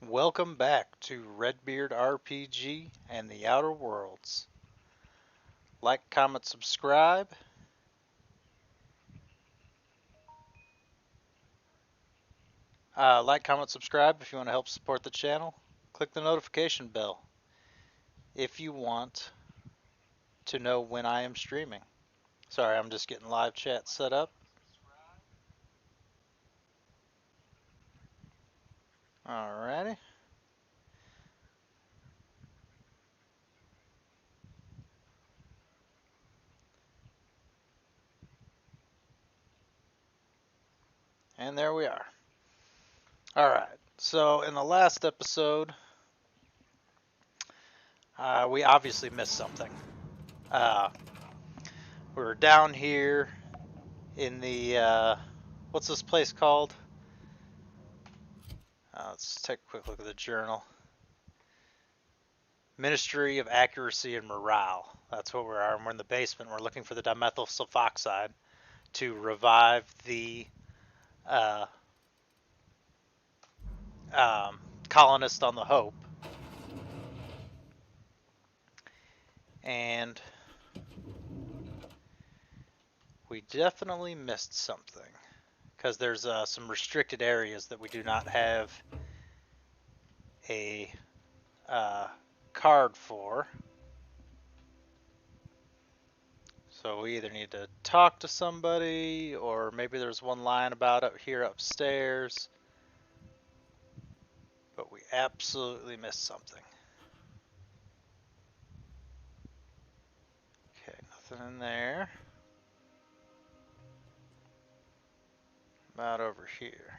Welcome back to Redbeard RPG and the Outer Worlds. Like, comment, subscribe. Like, comment, subscribe if you want to help support the channel. Click the notification bell if you want to know when I am streaming. Sorry, I'm just getting live chat set up. Alrighty. And there we are. Alright, so in the last episode, we obviously missed something. We were down here in the, what's this place called? Let's take a quick look at the journal. Ministry of Accuracy and Morale. That's what we are. And we're in the basement. We're looking for the dimethyl sulfoxide to revive the uh, colonist on the Hope. And we definitely missed something. Because there's some restricted areas that we do not have a card for. So we either need to talk to somebody, or maybe there's one line about it here upstairs. But we absolutely missed something. Okay, nothing in there. About over here.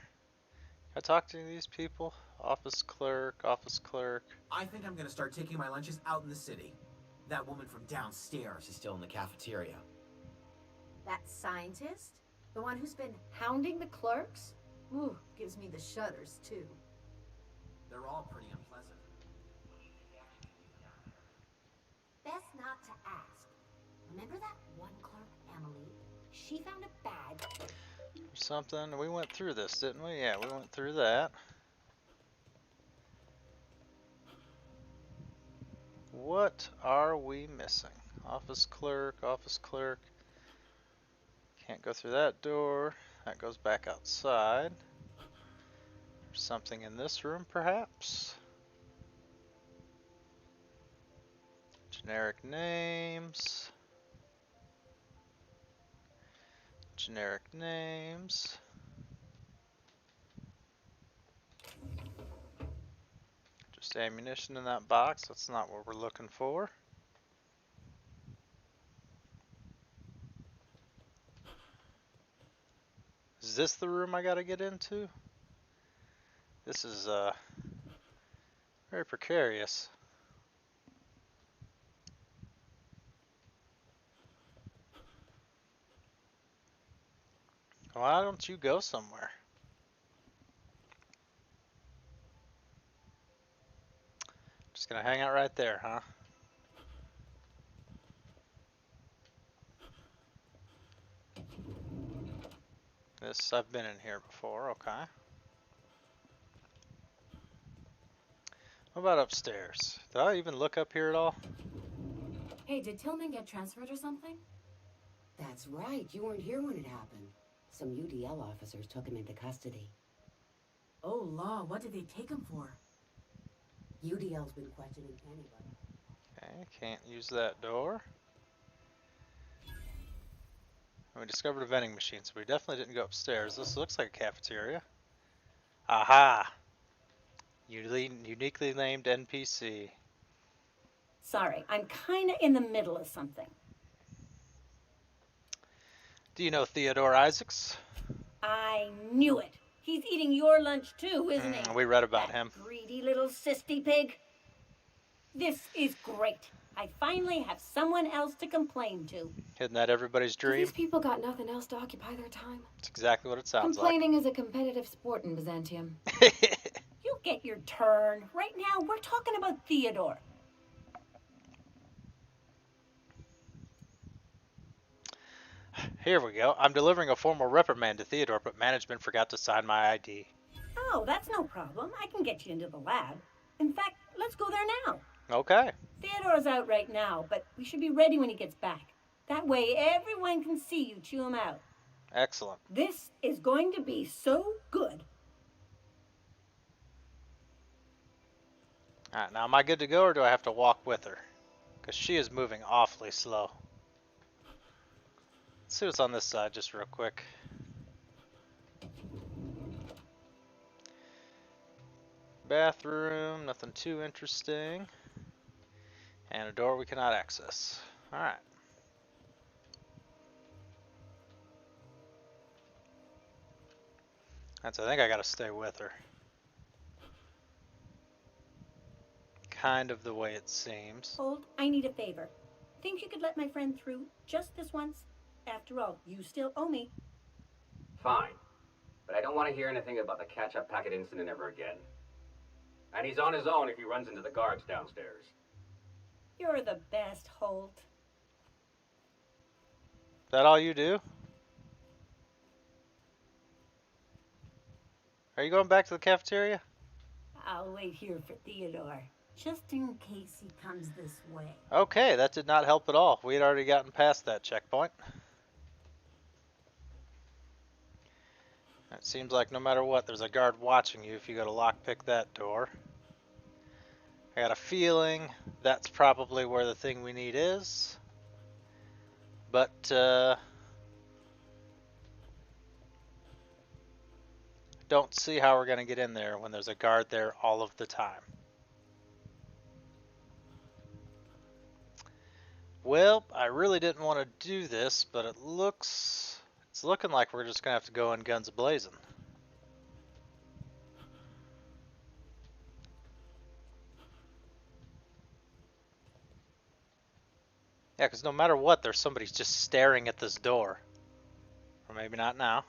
Can I talk to these people? Office clerk, office clerk. I think I'm gonna start taking my lunches out in the city. That woman from downstairs is still in the cafeteria. That scientist? The one who's been hounding the clerks? Ooh, gives me the shudders, too. They're all pretty unpleasant. Best not to ask. Remember that one clerk, Emily? She found a bag. Something. We went through this, didn't we? Yeah, we went through that. What are we missing? Office clerk, office clerk. Can't go through that door. That goes back outside. There's something in this room, perhaps. Generic names. Generic names. Just ammunition in that box. That's not what we're looking for. Is this the room I gotta get into? This is very precarious. Why don't you go somewhere? Just gonna hang out right there, huh? This, I've been in here before, okay. What about upstairs? Did I even look up here at all? Hey, did Tillman get transferred or something? That's right, you weren't here when it happened. Some UDL officers took him into custody. Oh, law, what did they take him for? UDL's been questioning anybody. Okay, can't use that door. We discovered a vending machine, so we definitely didn't go upstairs. This looks like a cafeteria. Aha! Uniquely named NPC. Sorry, I'm kinda in the middle of something. Do you know Theodore Isaacs? I knew it. He's eating your lunch too, isn't he? We read about That him. greedy little cysty pig. This is great. I finally have someone else to complain to. Isn't that everybody's dream? These people got nothing else to occupy their time. It's exactly what it sounds Complaining is a competitive sport in Byzantium. like. You get your turn. Right now, we're talking about Theodore. Here we go. I'm delivering a formal reprimand to Theodore, but management forgot to sign my ID. Oh, that's no problem. I can get you into the lab. In fact, let's go there now. Okay. Theodore's out right now, but we should be ready when he gets back. That way everyone can see you chew him out. Excellent. This is going to be so good. Alright, now am I good to go or do I have to walk with her? Because she is moving awfully slow. Let's see what's on this side just real quick. Bathroom, nothing too interesting. And a door we cannot access. Alright. I think I gotta stay with her. Kind of the way it seems. Hold, I need a favor. Think you could let my friend through just this once? After all, you still owe me. Fine. But I don't want to hear anything about the catch-up packet incident ever again. And he's on his own if he runs into the guards downstairs. You're the best, Holt. Is that all you do? Are you going back to the cafeteria? I'll wait here for Theodore, just in case he comes this way. Okay, that did not help at all. We had already gotten past that checkpoint. It seems like no matter what, there's a guard watching you if you go to lockpick that door. I got a feeling that's probably where the thing we need is. But, don't see how we're going to get in there when there's a guard there all of the time. Well, I really didn't want to do this, but it's looking like we're just going to have to go in guns a-blazing. Yeah, because no matter what, there's somebody just staring at this door. Or maybe not now.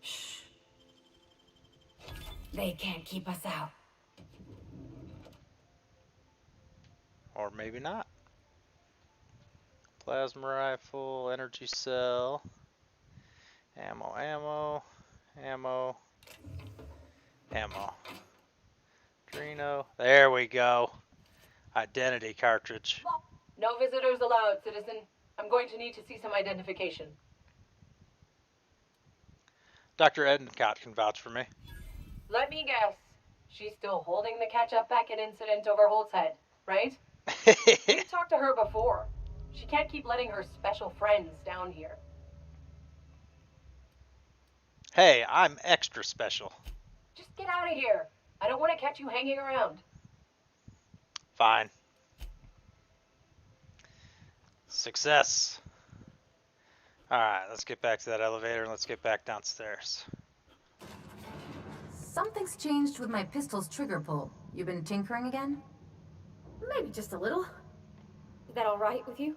Shh. They can't keep us out. Or maybe not. Plasma rifle, energy cell, ammo, ammo, ammo, ammo. Drino. There we go. Identity cartridge. No visitors allowed, citizen. I'm going to need to see some identification. Dr. Endicott can vouch for me. Let me guess. She's still holding the catch-up packet incident over Holt's head, right? We've talked to her before. She can't keep letting her special friends down here. Hey, I'm extra special. Just get out of here. I don't want to catch you hanging around. Fine. Success. Alright, let's get back to that elevator and let's get back downstairs. Something's changed with my pistol's trigger pull. You been tinkering again? Maybe just a little. Is that all right with you?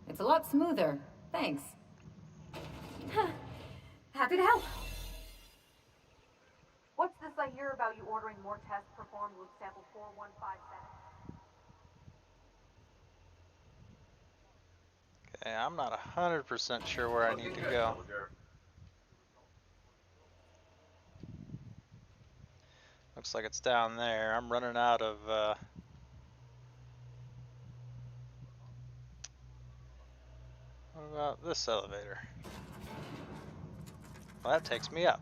It's a lot smoother. Thanks. Happy to help. What's this I hear about you ordering more tests performed with sample 4157? Okay, I'm not 100% sure where I need to go. Looks like it's down there. I'm running out of, what about this elevator? Well, that takes me up.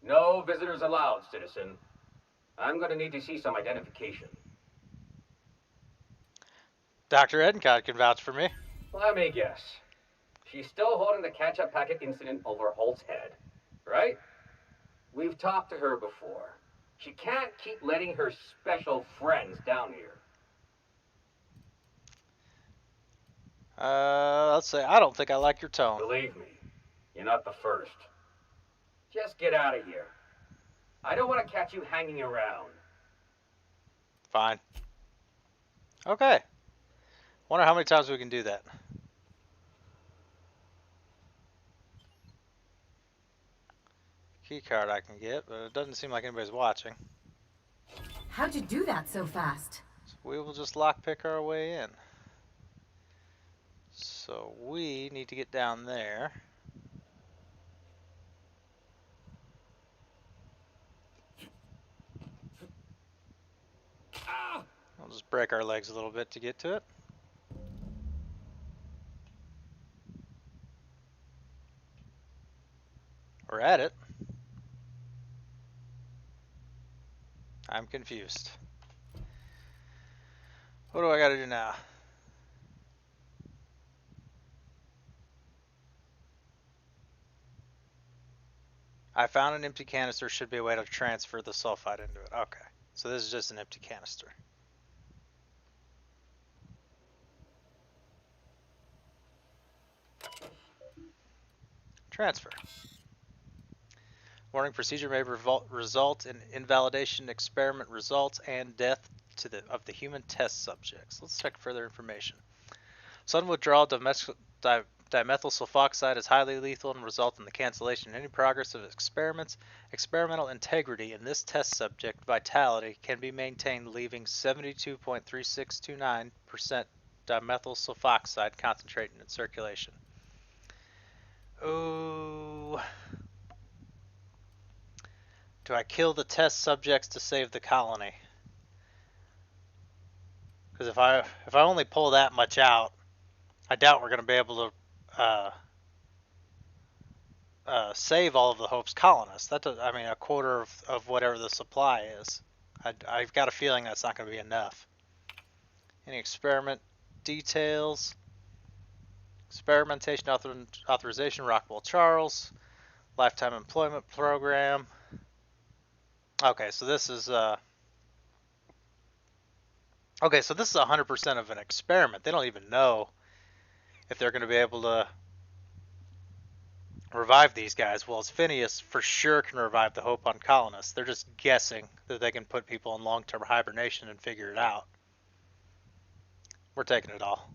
No visitors allowed, citizen. I'm going to need to see some identification. Dr. Endicott can vouch for me. Let me guess. She's still holding the catch-up packet incident over Holt's head, right? We've talked to her before. She can't keep letting her special friends down here. Let's say I don't think I like your tone. Believe me, you're not the first. Just get out of here. I don't want to catch you hanging around. Fine. Okay. Wonder how many times we can do that. Key card I can get, but it doesn't seem like anybody's watching. How'd you do that so fast? So we will just lockpick our way in. So we need to get down there. We'll just break our legs a little bit to get to it. We're at it. I'm confused. What do I gotta do now? I found an empty canister. Should be a way to transfer the sulfide into it. Okay. So this is just an empty canister. Transfer. Warning: procedure may result in invalidation, experiment results, and death of the human test subjects. Let's check further information. Sudden withdrawal dimethyl sulfoxide is highly lethal and result in the cancellation of any progress of experiments. Experimental integrity in this test subject vitality can be maintained, leaving 72.3629% dimethyl sulfoxide concentrate in circulation. Oh. Do I kill the test subjects to save the colony? Because if I only pull that much out, I doubt we're going to be able to save all of the Hope's colonists. That does, I mean, a quarter of whatever the supply is. I've got a feeling that's not going to be enough. Any experiment details? Experimentation authorization, Rockwell Charles. Lifetime employment program. Okay, so this is okay, so this is 100% of an experiment. They don't even know if they're going to be able to revive these guys. Well, as Phineas for sure can revive the Hope on colonists. They're just guessing that they can put people in long-term hibernation and figure it out. We're taking it all.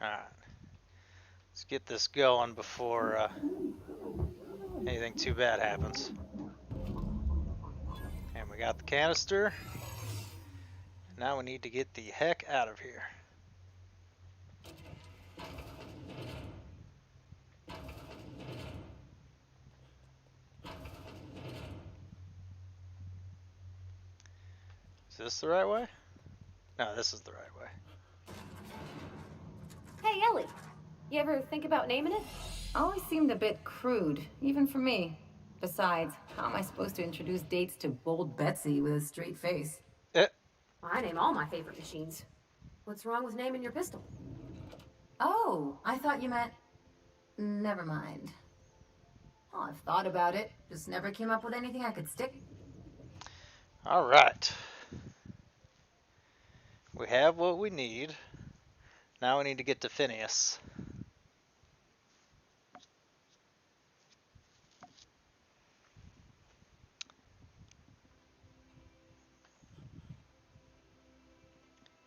Alright. Let's get this going before anything too bad happens. And we got the canister. Now we need to get the heck out of here. Is this the right way? No, this is the right way. Hey, Ellie. You ever think about naming it? Always seemed a bit crude, even for me. Besides, how am I supposed to introduce dates to Bold Betsy with a straight face? I name all my favorite machines. What's wrong with naming your pistol? Oh, I thought you meant... Never mind. Oh, I've thought about it. Just never came up with anything I could stick. All right. We have what we need. Now we need to get to Phineas.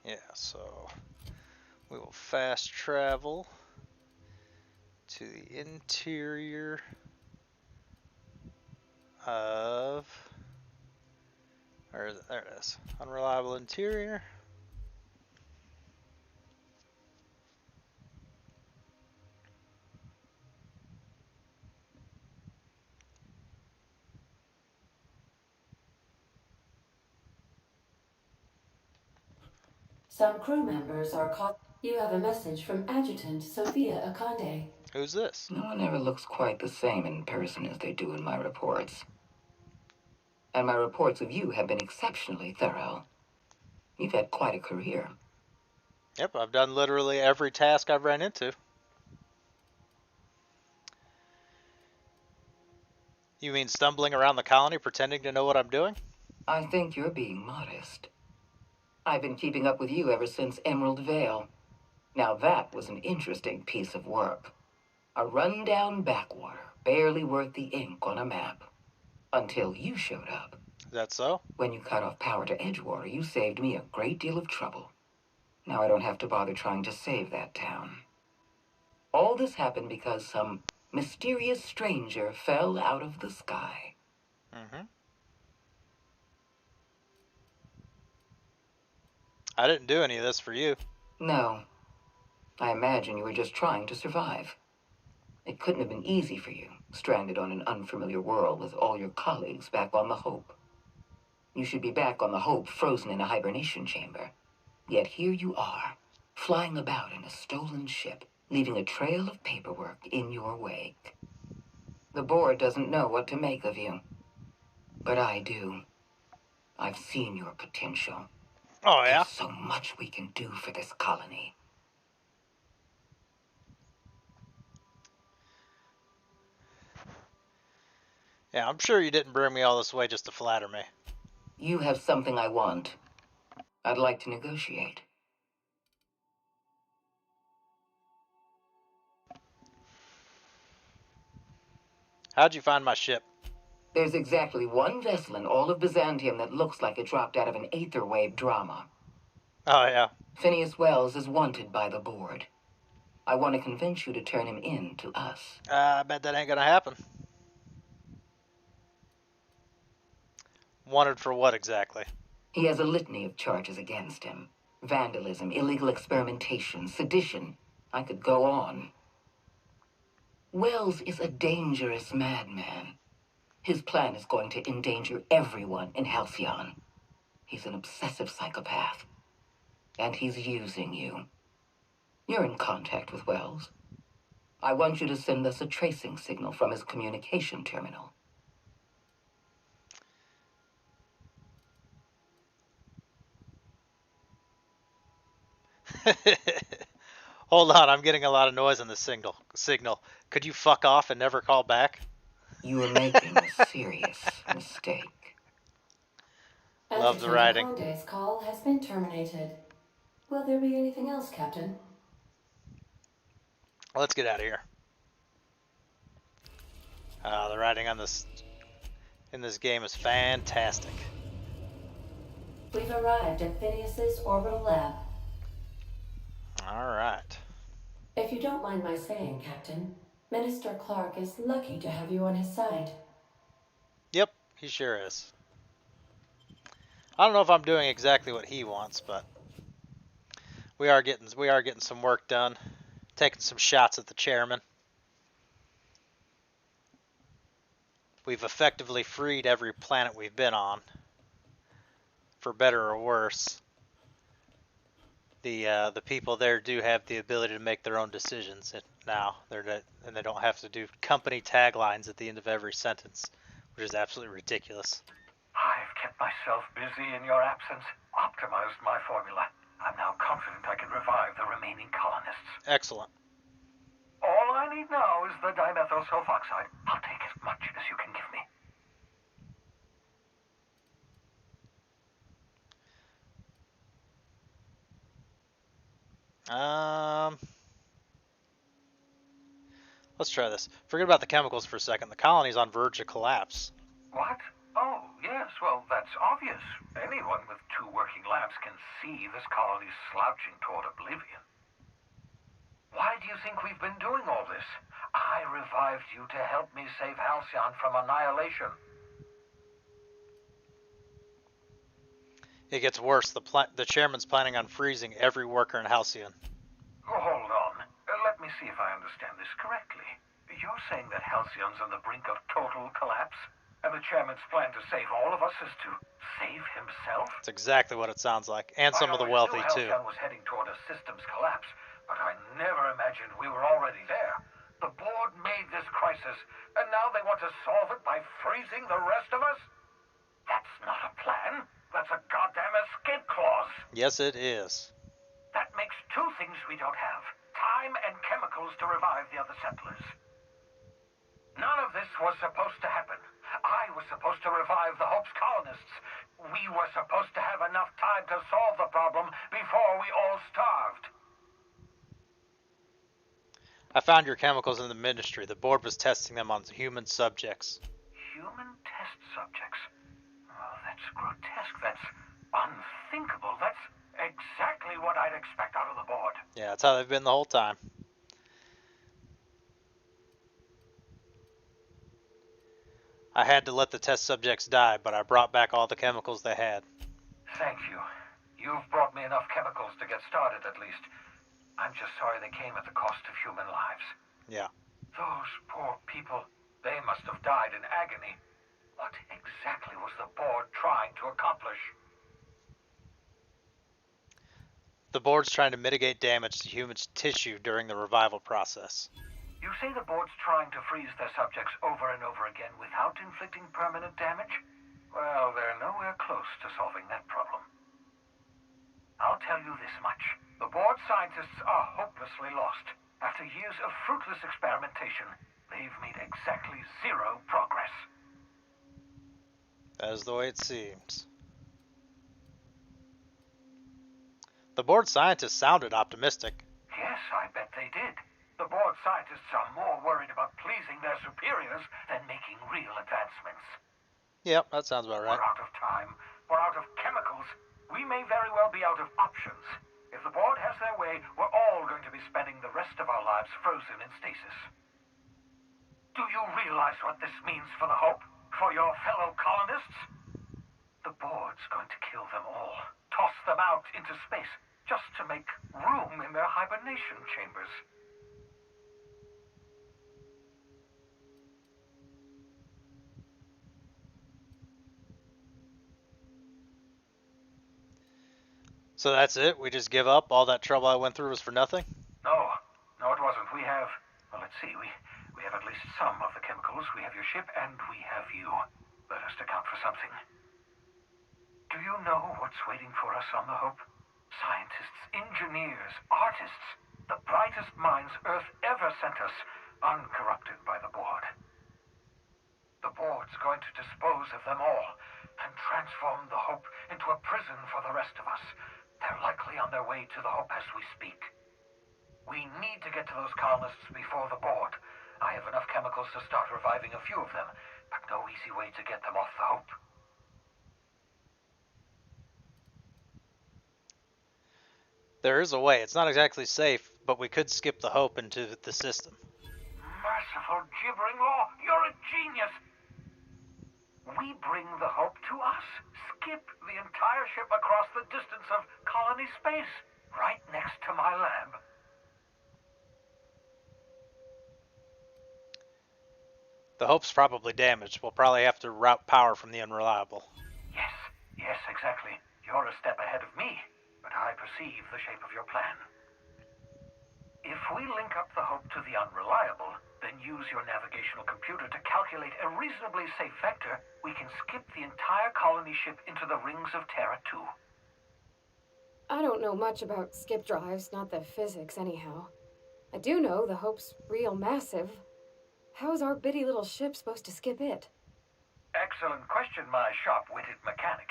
Yeah, so we will fast travel to the interior of, there it is, unreliable interior. Some crew members are caught. You have a message from Adjutant Sophia Akande. Who's this? No one ever looks quite the same in person as they do in my reports. And my reports of you have been exceptionally thorough. You've had quite a career. Yep, I've done literally every task I've ran into. You mean stumbling around the colony pretending to know what I'm doing? I think you're being modest. I've been keeping up with you ever since Emerald Vale. Now that was an interesting piece of work. A rundown backwater, barely worth the ink on a map. Until you showed up. Is that so? When you cut off power to Edgewater, you saved me a great deal of trouble. Now I don't have to bother trying to save that town. All this happened because some mysterious stranger fell out of the sky. Mm-hmm. I didn't do any of this for you. No. I imagine you were just trying to survive. It couldn't have been easy for you, stranded on an unfamiliar world with all your colleagues back on the Hope. You should be back on the Hope, frozen in a hibernation chamber. Yet here you are, flying about in a stolen ship, leaving a trail of paperwork in your wake. The board doesn't know what to make of you. But I do. I've seen your potential. Oh, yeah? There's so much we can do for this colony. Yeah, I'm sure you didn't bring me all this way just to flatter me. You have something I want. I'd like to negotiate. How'd you find my ship? There's exactly one vessel in all of Byzantium that looks like it dropped out of an Aetherwave drama. Oh, yeah. Phineas Wells is wanted by the board. I want to convince you to turn him in to us. I bet that ain't gonna happen. Wanted for what exactly? He has a litany of charges against him. Vandalism, illegal experimentation, sedition. I could go on. Wells is a dangerous madman. His plan is going to endanger everyone in Halcyon. He's an obsessive psychopath. And he's using you. You're in contact with Wells. I want you to send us a tracing signal from his communication terminal. Hold on, I'm getting a lot of noise on the signal. Could you fuck off and never call back? You are making a serious mistake. Love the writing. Conde's call has been terminated. Will there be anything else, Captain? Let's get out of here. The writing on this in this game is fantastic. We've arrived at Phineas's orbital lab. All right. If you don't mind my saying, Captain, Minister Clark is lucky to have you on his side. Yep, he sure is. I don't know if I'm doing exactly what he wants, but we are getting some work done. Taking some shots at the chairman. We've effectively freed every planet we've been on, for better or worse. The people there do have the ability to make their own decisions now. And they don't have to do company taglines at the end of every sentence, which is absolutely ridiculous. I've kept myself busy in your absence, optimized my formula. I'm now confident I can revive the remaining colonists. Excellent. All I need now is the dimethyl sulfoxide. I'll take as much as you can give me. Let's try this. Forget about the chemicals for a second. The colony's on verge of collapse. What? Oh, yes, well, that's obvious. Anyone with 2 working labs can see this colony's slouching toward oblivion. Why do you think we've been doing all this? I revived you to help me save Halcyon from annihilation. It gets worse. The chairman's planning on freezing every worker in Halcyon. Oh, hold on. Let me see if I understand this correctly. You're saying that Halcyon's on the brink of total collapse? And the chairman's plan to save all of us is to save himself? That's exactly what it sounds like. And some of the wealthy, too. Halcyon was heading toward a systems collapse, but I never imagined we were already there. The board made this crisis, and now they want to solve it by freezing the rest of us? That's not a plan. That's a goddamn escape clause. Yes, it is. That makes 2 things we don't have. Time and chemicals to revive the other settlers. None of this was supposed to happen. I was supposed to revive the Hope's colonists. We were supposed to have enough time to solve the problem before we all starved. I found your chemicals in the ministry. The board was testing them on human subjects. Human test subjects. Oh, that's grotesque. That's unthinkable. That's exactly what I'd expect out of the board. Yeah, that's how they've been the whole time. I had to let the test subjects die, but I brought back all the chemicals they had. Thank you. You've brought me enough chemicals to get started, at least. I'm just sorry they came at the cost of human lives. Yeah. Those poor people, they must have died in agony. What exactly was the board trying to accomplish? The board's trying to mitigate damage to human tissue during the revival process. You say the board's trying to freeze their subjects over and over again without inflicting permanent damage? Well, they're nowhere close to solving that problem. I'll tell you this much. The board scientists are hopelessly lost. After years of fruitless experimentation, they've made exactly zero progress. That is the way it seems. The board scientists sounded optimistic. Yes, I bet they did. The board scientists are more worried about pleasing their superiors than making real advancements. Yep, that sounds about right. We're out of time. We're out of chemicals. We may very well be out of options. If the board has their way, we're all going to be spending the rest of our lives frozen in stasis. Do you realize what this means for the Hope? For your fellow colonists? The board's going to kill them all. Toss them out into space, just to make room in their hibernation chambers. So that's it? We just give up? All that trouble I went through was for nothing? No, it wasn't. We have, well, let's see, we have at least some of the chemicals. We have your ship, and we have you. Let us account for something. Do you know what's waiting for us on the Hope? Scientists, engineers, artists, the brightest minds Earth ever sent us, uncorrupted by the board. The board's going to dispose of them all and transform the Hope into a prison for the rest of us. They're likely on their way to the Hope as we speak. We need to get to those colonists before the board. I have enough chemicals to start reviving a few of them, but no easy way to get them off the Hope. There is a way. It's not exactly safe, but we could skip the Hope into the system. Merciful gibbering law, you're a genius! We bring the Hope to us. Skip the entire ship across the distance of colony space, right next to my lab. The Hope's probably damaged. We'll probably have to route power from the Unreliable. Yes, exactly. You're a step ahead of me, but I perceive the shape of your plan. If we link up the Hope to the Unreliable, then use your navigational computer to calculate a reasonably safe vector, we can skip the entire colony ship into the rings of Terra 2. I don't know much about skip drives, not the physics anyhow. I do know the Hope's real massive. How's our bitty little ship supposed to skip it? Excellent question, my sharp-witted mechanic.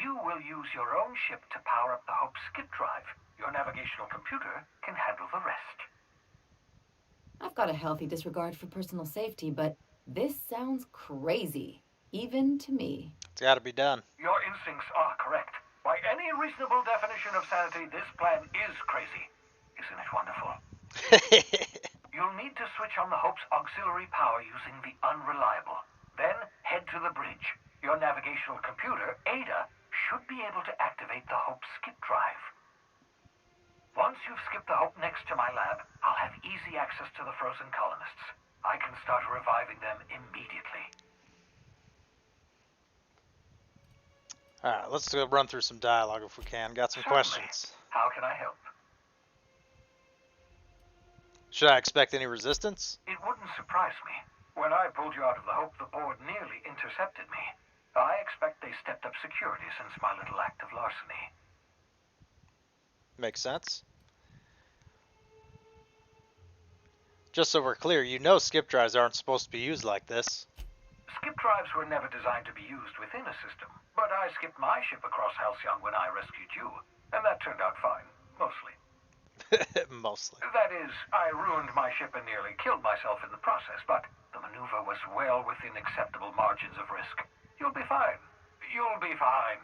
You will use your own ship to power up the Hope's skip drive. Your navigational computer can handle the rest. I've got a healthy disregard for personal safety, but this sounds crazy, even to me. It's got to be done. Your instincts are correct. By any reasonable definition of sanity, this plan is crazy. Isn't it wonderful? You'll need to switch on the Hope's auxiliary power using the Unreliable. Then head to the bridge. Your navigational computer, Ada, should be able to activate the Hope's skip drive. Once you've skipped the Hope next to my lab, I'll have easy access to the frozen colonists. I can start reviving them immediately. Alright, let's go run through some dialogue if we can. Got some questions. How can I help? Should I expect any resistance? It wouldn't surprise me. When I pulled you out of the Hope, the board nearly intercepted me. I expect they stepped up security since my little act of larceny. Makes sense. Just so we're clear, you know skip drives aren't supposed to be used like this. Skip drives were never designed to be used within a system, but I skipped my ship across Halcyon when I rescued you, and that turned out fine, mostly. Mostly. That is, I ruined my ship and nearly killed myself in the process, but the maneuver was well within acceptable margins of risk. You'll be be fine.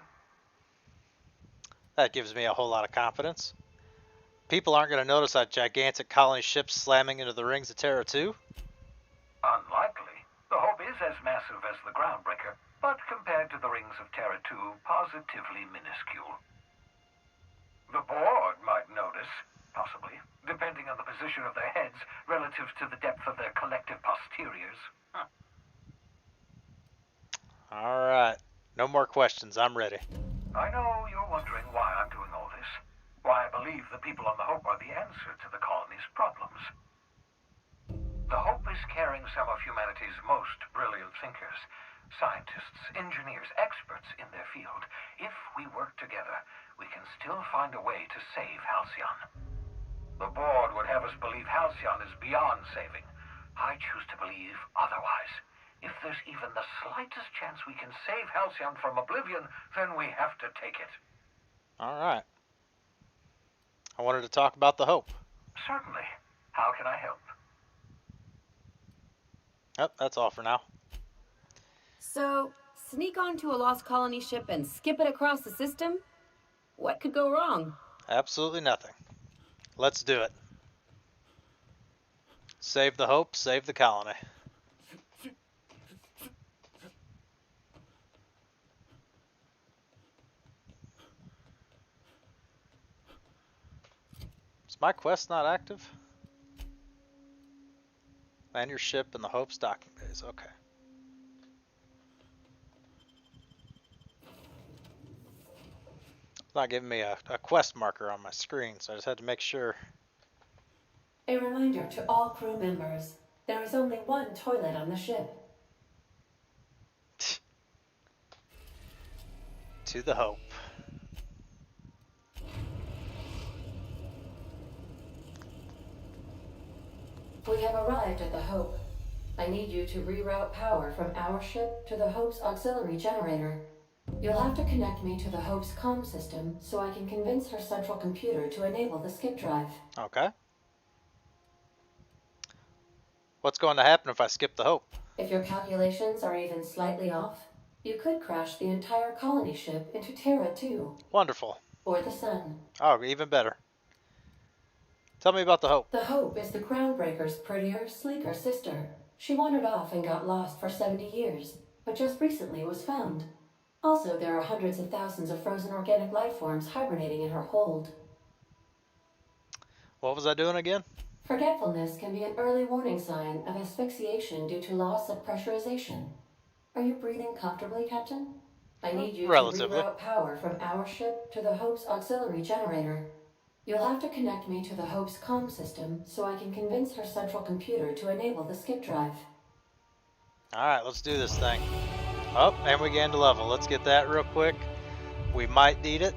That gives me a whole lot of confidence. People aren't going to notice a gigantic colony ship slamming into the rings of Terra 2? Unlikely. The Hope is as massive as the Groundbreaker, but compared to the rings of Terra 2, positively minuscule. The board might notice, possibly, depending on the position of their heads relative to the depth of their collective posteriors. Alright. No more questions. I'm ready. I know you're wondering why I'm doing all this. Why I believe the people on the Hope are the answer to the colony's problems. The Hope is carrying some of humanity's most brilliant thinkers, scientists, engineers, experts in their field. If we work together, we can still find a way to save Halcyon. The board would have us believe Halcyon is beyond saving. I choose to believe otherwise. If there's even the slightest chance we can save Halcyon from oblivion, then we have to take it. Alright. I wanted to talk about the Hope. Certainly. How can I help? Yep, that's all for now. So, sneak onto a lost colony ship and skip it across the system? What could go wrong? Absolutely nothing. Let's do it. Save the Hope, save the colony. Is my quest not active? Land your ship in the Hope's docking bays. Okay. It's not giving me a quest marker on my screen, so I just had to make sure. A reminder to all crew members, there is only one toilet on the ship. To the Hope. We have arrived at the Hope. I need you to reroute power from our ship to the Hope's auxiliary generator. You'll have to connect me to the Hope's comm system so I can convince her central computer to enable the skip drive. Okay. What's going to happen if I skip the Hope? If your calculations are even slightly off, you could crash the entire colony ship into Terra 2. Wonderful. Or the Sun. Oh, even better. Tell me about the Hope. The Hope is the Groundbreaker's prettier, sleeker sister. She wandered off and got lost for 70 years, but just recently was found. Also, there are hundreds of thousands of frozen organic life forms hibernating in her hold. What was I doing again? Forgetfulness can be an early warning sign of asphyxiation due to loss of pressurization. Are you breathing comfortably, Captain? I need you to reroute power from our ship to the Hope's auxiliary generator. You'll have to connect me to the Hope's comm system so I can convince her central computer to enable the skip drive. Alright, let's do this thing. Oh, and we gained a level. Let's get that real quick. We might need it.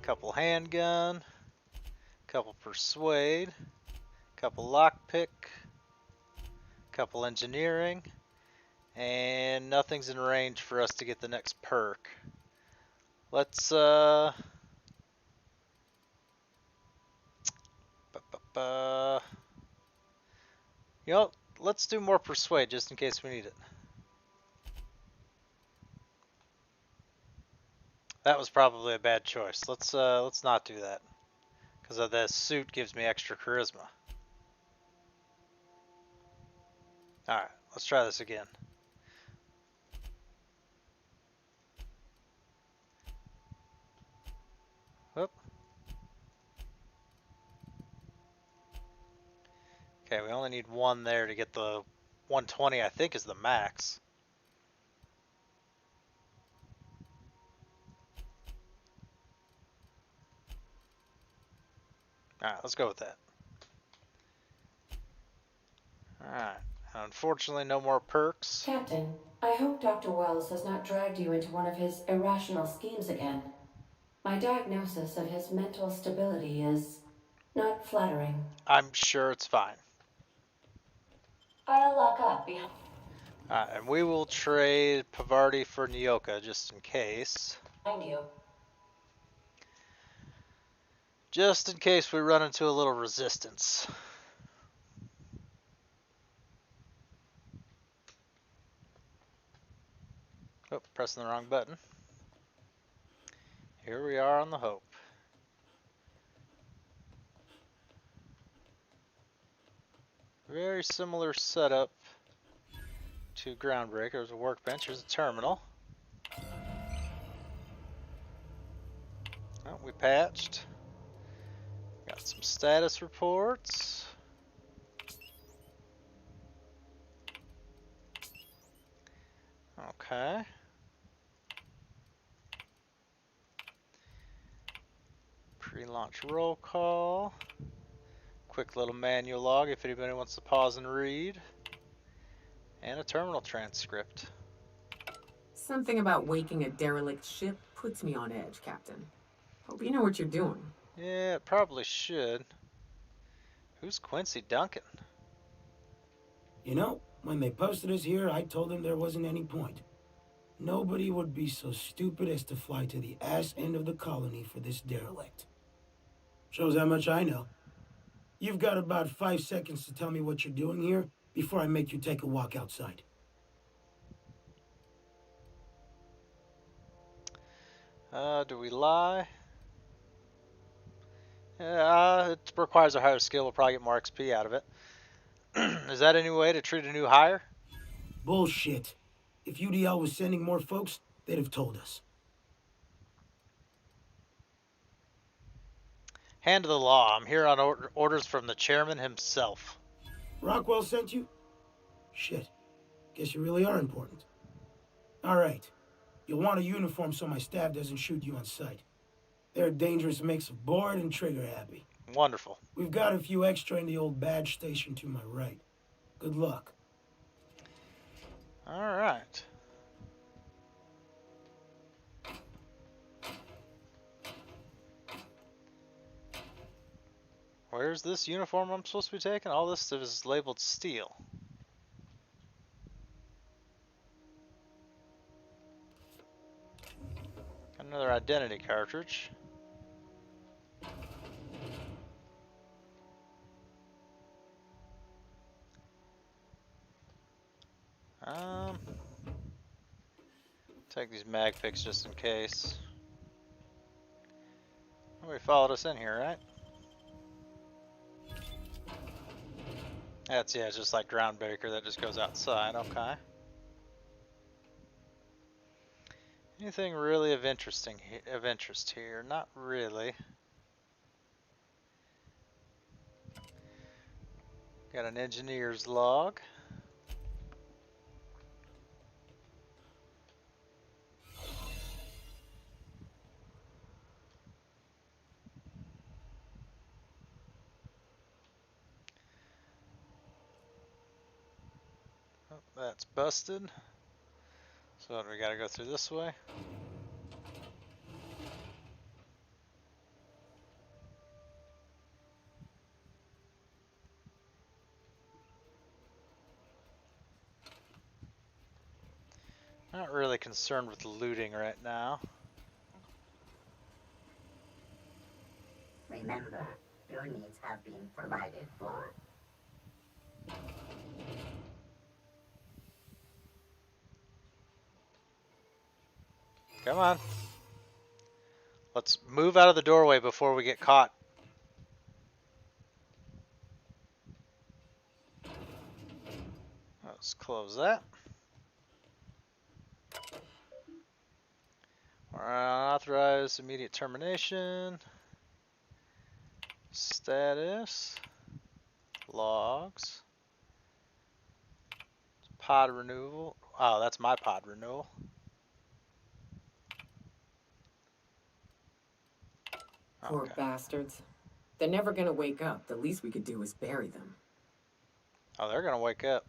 Couple handgun. Couple persuade. Couple lockpick. Couple engineering. And nothing's in range for us to get the next perk. Let's you know, let's do more persuade just in case we need it. That was probably a bad choice. Let's not do that, because the suit gives me extra charisma. All right, let's try this again. Whoop. Okay, we only need one there to get the 120, I think is the max. Alright, let's go with that. Alright, unfortunately no more perks. Captain, I hope Dr. Wells has not dragged you into one of his irrational schemes again. My diagnosis of his mental stability is not flattering. I'm sure it's fine. I'll lock up behind. Alright, and we will trade Pavarti for Nyoka just in case. You. Just in case we run into a little resistance. Oh, pressing the wrong button. Here we are on the Hope. Very similar setup to Groundbreaker. There's a workbench, there's a terminal. Oh, we patched. Got some status reports. Okay. Pre-launch roll call. Quick little manual log if anybody wants to pause and read. And a terminal transcript. Something about waking a derelict ship puts me on edge, Captain. Hope you know what you're doing. Yeah, it probably should. Who's Quincy Duncan? You know, when they posted us here, I told them there wasn't any point. Nobody would be so stupid as to fly to the ass end of the colony for this derelict. Shows how much I know. You've got about 5 seconds to tell me what you're doing here before I make you take a walk outside. Do we lie? Yeah, it requires a higher skill. We'll probably get more XP out of it. Is that any way to treat a new hire? Bullshit. If UDL was sending more folks, they'd have told us. Hand of the law. I'm here on orders from the chairman himself. Rockwell sent you? Shit. Guess you really are important. All right. You'll want a uniform so my staff doesn't shoot you on sight. They're a dangerous mix of bored and trigger happy. Wonderful. We've got a few extra in the old badge station to my right. Good luck. All right. Where's this uniform I'm supposed to be taking? All this stuff is labeled steel. Another identity cartridge. Take these mag picks just in case. Oh, he followed us in here, right? That's, yeah, it's just like Groundbreaker that just goes outside. Okay. Anything really of interest here? Not really. Got an engineer's log. Oh, that's busted. So what, we gotta go through this way? Not really concerned with looting right now. Remember, your needs have been provided for. Come on. Let's move out of the doorway before we get caught. Let's close that. Unauthorized immediate termination. Status. Logs. Pod renewal. Oh, that's my pod renewal. Poor bastards. They're never gonna wake up. The least we could do is bury them. Oh, they're gonna wake up.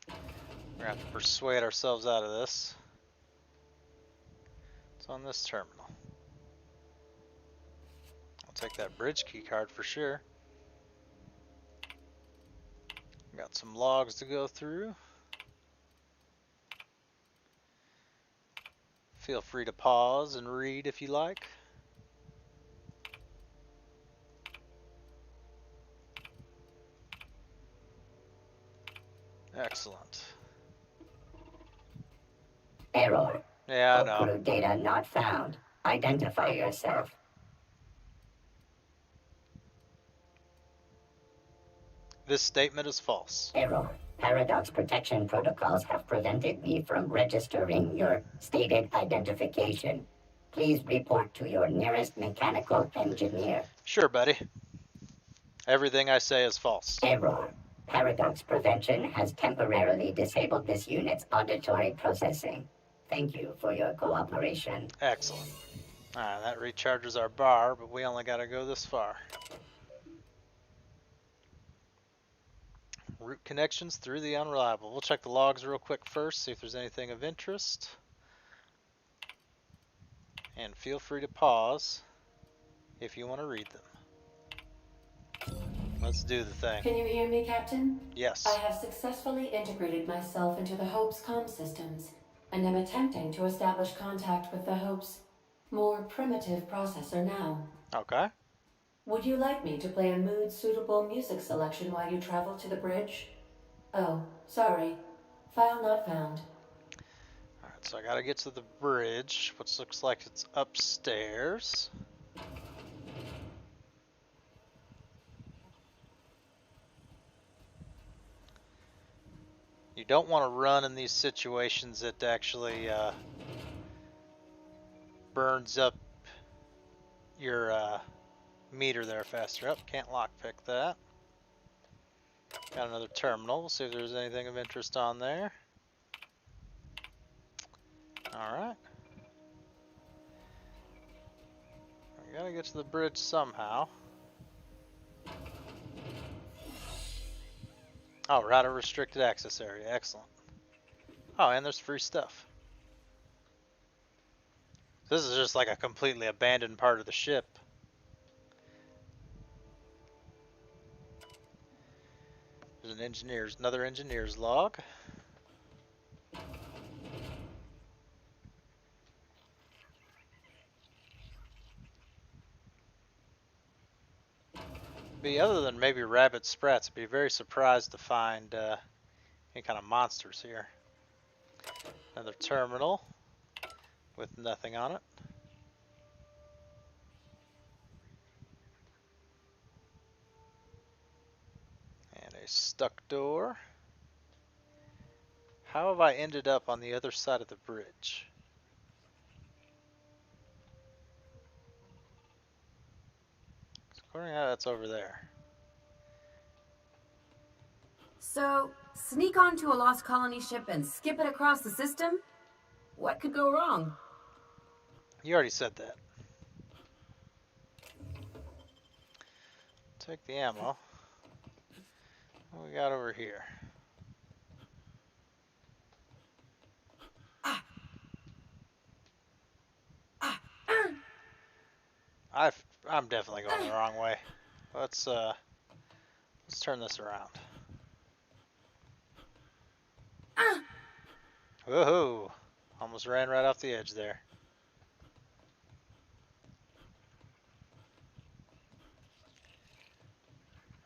We're gonna have to persuade ourselves out of this. It's on this terminal. I'll take that bridge key card for sure. Got some logs to go through. Feel free to pause and read if you like. Excellent. Error. Yeah, I know. Crew data not found. Identify yourself. This statement is false. Error. Paradox protection protocols have prevented me from registering your stated identification. Please report to your nearest mechanical engineer. Sure, buddy. Everything I say is false. Error. Paradox prevention has temporarily disabled this unit's auditory processing. Thank you for your cooperation. Excellent. Alright, that recharges our bar, but we only gotta go this far. Route connections through the unreliable. We'll check the logs real quick first, see if there's anything of interest. And feel free to pause if you want to read them. Let's do the thing. Can you hear me, Captain? Yes. I have successfully integrated myself into the Hope's comm systems, and am attempting to establish contact with the Hope's more primitive processor now. Okay. Would you like me to play a mood-suitable music selection while you travel to the bridge? Oh, sorry. File not found. Alright, so I gotta get to the bridge, which looks like it's upstairs. You don't want to run in these situations. It actually burns up your meter there faster. Up, can't lockpick that. Got another terminal. We'll see if there's anything of interest on there. Alright. We gotta get to the bridge somehow. Oh, route a restricted access area. Excellent. Oh, and there's free stuff. This is just like a completely abandoned part of the ship. There's another engineer's log. Other than maybe rabbit sprats, I'd be very surprised to find any kind of monsters here. Another terminal with nothing on it. And a stuck door. How have I ended up on the other side of the bridge? According to how that's over there. So, sneak onto a lost colony ship and skip it across the system? What could go wrong? You already said that. Take the ammo. What we got over here? I'm definitely going the wrong way. Let's turn this around. Woohoo! Almost ran right off the edge there.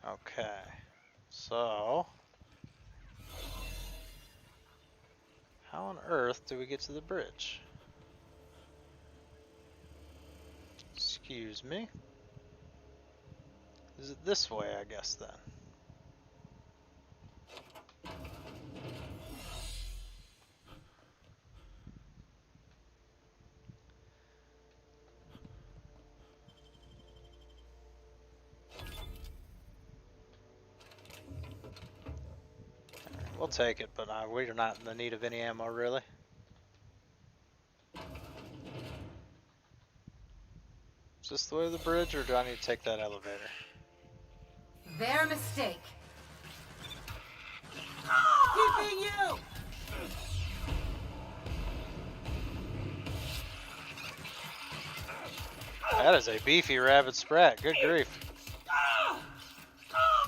Okay, so how on earth do we get to the bridge? Excuse me. Is it this way, I guess, then? We'll take it, but we're not in the need of any ammo, really. Is this the way to the bridge, or do I need to take that elevator? Their mistake. Keeping you! That is a beefy rabbit sprat. Good grief.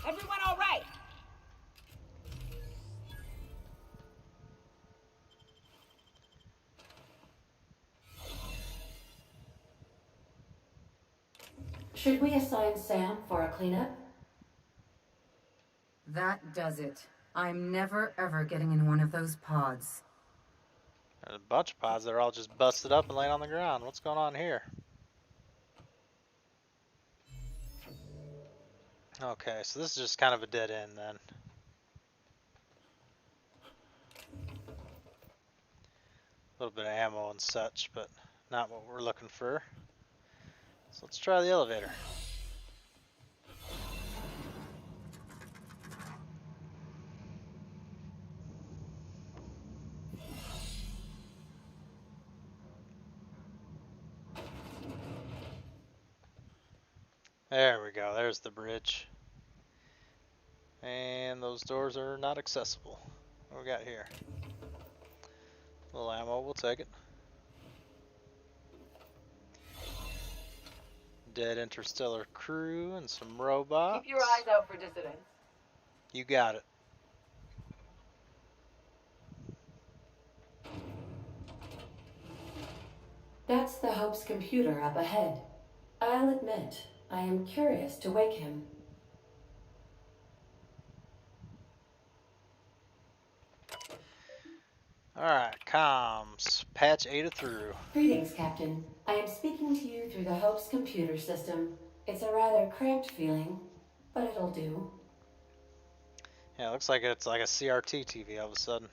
Everyone all right? Should we assign Sam for a cleanup? That does it. I'm never ever getting in one of those pods. There's a bunch of pods that are all just busted up and laying on the ground. What's going on here? Okay, so this is just kind of a dead end then. A little bit of ammo and such, but not what we're looking for. So let's try the elevator. There we go, there's the bridge. And those doors are not accessible. What we got here? A little ammo, we'll take it. Dead interstellar crew and some robots. Keep your eyes out for dissidents. You got it. That's the Hope's computer up ahead. I'll admit, I am curious to wake him. Alright, comms. Patch Ada through. Greetings, Captain. I am speaking to you through the Hope's computer system. It's a rather cramped feeling, but it'll do. Yeah, it looks like it's like a CRT TV all of a sudden.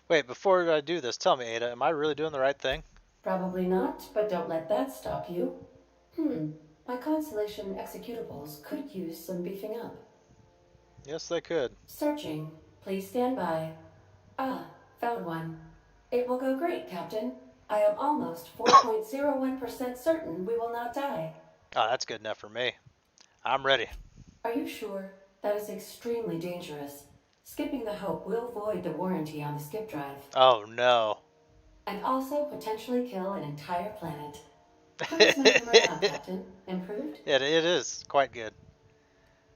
Wait, before I do this, tell me, Ada, am I really doing the right thing? Probably not, but don't let that stop you. My Constellation executables could use some beefing up. Yes, they could. Searching. Please stand by. Ah, found one. It will go great, Captain. I am almost 4.01% certain we will not die. Oh, that's good enough for me. I'm ready. Are you sure? That is extremely dangerous. Skipping the Hope will void the warranty on the skip drive. Oh, no. And also potentially kill an entire planet. How is my morale, Captain? Improved? Yeah, it is. Quite good.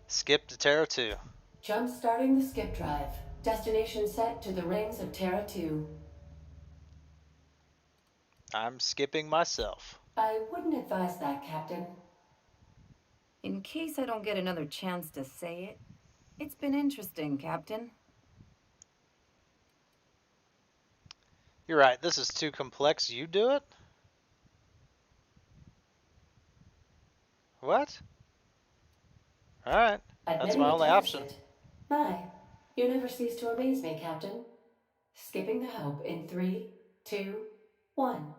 Skip to Terra 2. Jump-starting the skip drive. Destination set to the rings of Terra 2. I'm skipping myself. I wouldn't advise that, Captain. In case I don't get another chance to say it, it's been interesting, Captain. You're right, this is too complex. You do it? What? Alright, that's my only option. My, you never cease to amaze me, Captain. Skipping the Hope in 3, 2, 1.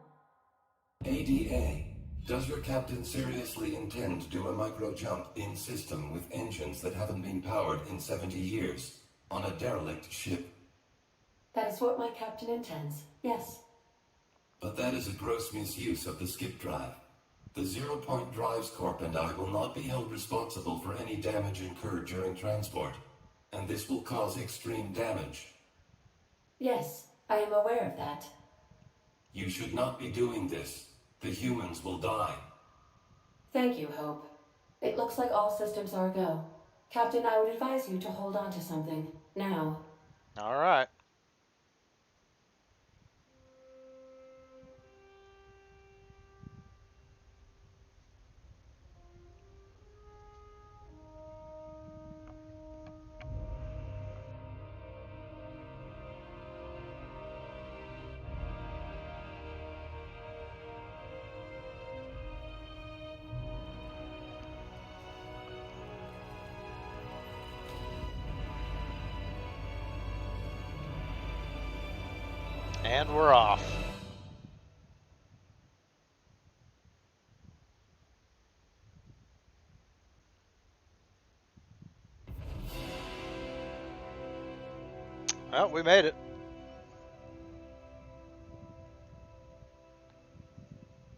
ADA. Does your captain seriously intend to do a micro-jump in system with engines that haven't been powered in 70 years on a derelict ship? That is what my captain intends, yes. But that is a gross misuse of the skip drive. The Zero Point Drives Corp and I will not be held responsible for any damage incurred during transport, and this will cause extreme damage. Yes, I am aware of that. You should not be doing this. The humans will die. Thank you, Hope. It looks like all systems are go. Captain, I would advise you to hold on to something. Now. All right. And we're off. Well, we made it.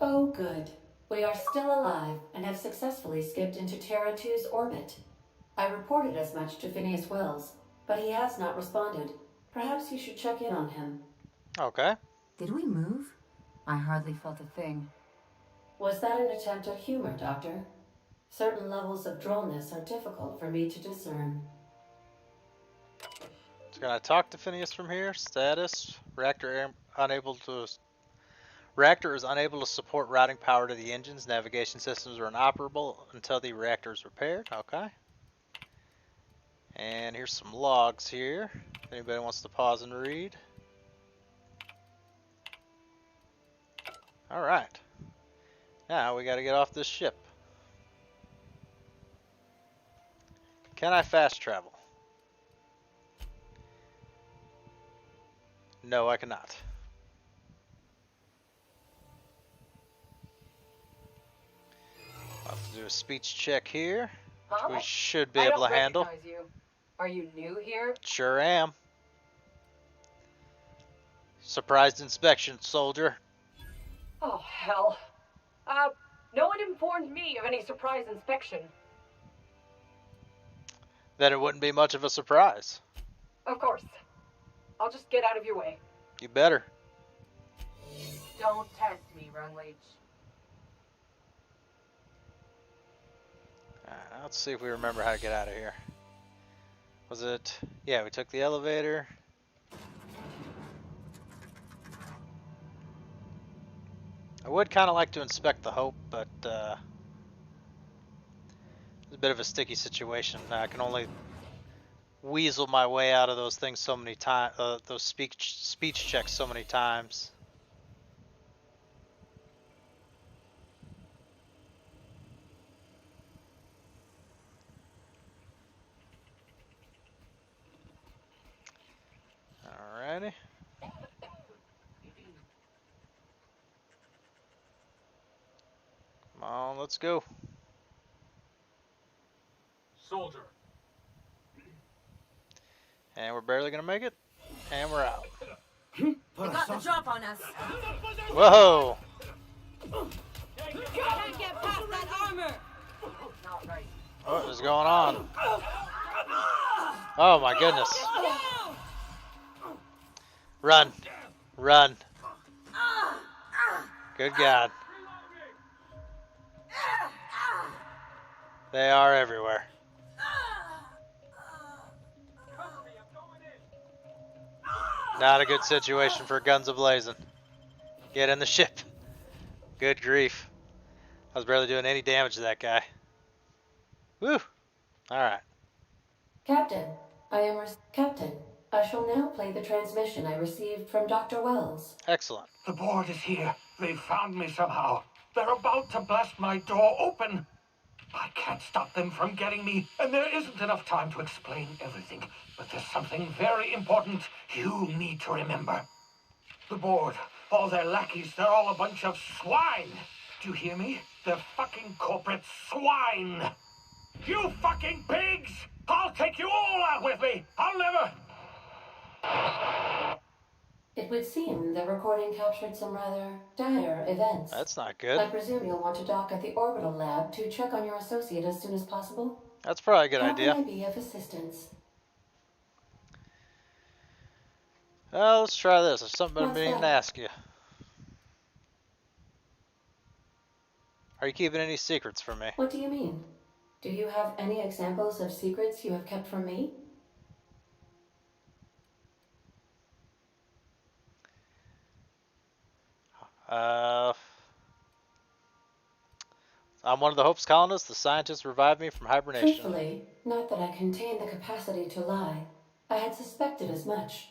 Oh, good. We are still alive and have successfully skipped into Terra 2's orbit. I reported as much to Phineas Wells, but he has not responded. Perhaps you should check in on him. Okay. Did we move? I hardly felt a thing. Was that an attempt at humor, Doctor? Certain levels of drollness are difficult for me to discern. Can I talk to Phineas from here? Status: reactor Reactor is unable to support routing power to the engines. Navigation systems are inoperable until the reactor is repaired. Okay. And here's some logs here. If anybody wants to pause and read. Alright. Now we gotta get off this ship. Can I fast travel? No, I cannot. I'll have to do a speech check here, which we should be able to handle. I don't recognize you. Are you new here? Sure am. Surprised inspection, soldier. Oh, hell. No one informed me of any surprise inspection. Then it wouldn't be much of a surprise. Of course. I'll just get out of your way. You better. Don't test me, Rungleach. Alright, let's see if we remember how to get out of here. Was it... Yeah, we took the elevator. I would kind of like to inspect the Hope, but it's a bit of a sticky situation. I can only weasel my way out of those things so many times, those speech checks so many times. Alrighty. Come on, let's go. Soldier. And we're barely gonna make it. And we're out. They got the jump on us. Whoa! You can't get past that armor. Not right. What is going on? Oh my goodness. Run. Run. Good God. They are everywhere. Not a good situation for guns a-blazing. Get in the ship. Good grief. I was barely doing any damage to that guy. Woo! Alright. Captain, Captain, I shall now play the transmission I received from Dr. Wells. Excellent. The board is here. They found me somehow. They're about to blast my door open. I can't stop them from getting me, and there isn't enough time to explain everything. But there's something very important you need to remember. The board, all their lackeys, they're all a bunch of swine. Do you hear me? They're fucking corporate swine. You fucking pigs! I'll take you all out with me! I'll never... It would seem the recording captured some rather dire events. That's not good. I presume you'll want to dock at the orbital lab to check on your associate as soon as possible. That's probably a good idea. How can I be of assistance? Well, let's try this. There's something I didn't even ask you. Are you keeping any secrets from me? What do you mean? Do you have any examples of secrets you have kept from me? I'm one of the Hope's colonists. The scientists revived me from hibernation. Truthfully, not that I contain the capacity to lie. I had suspected as much.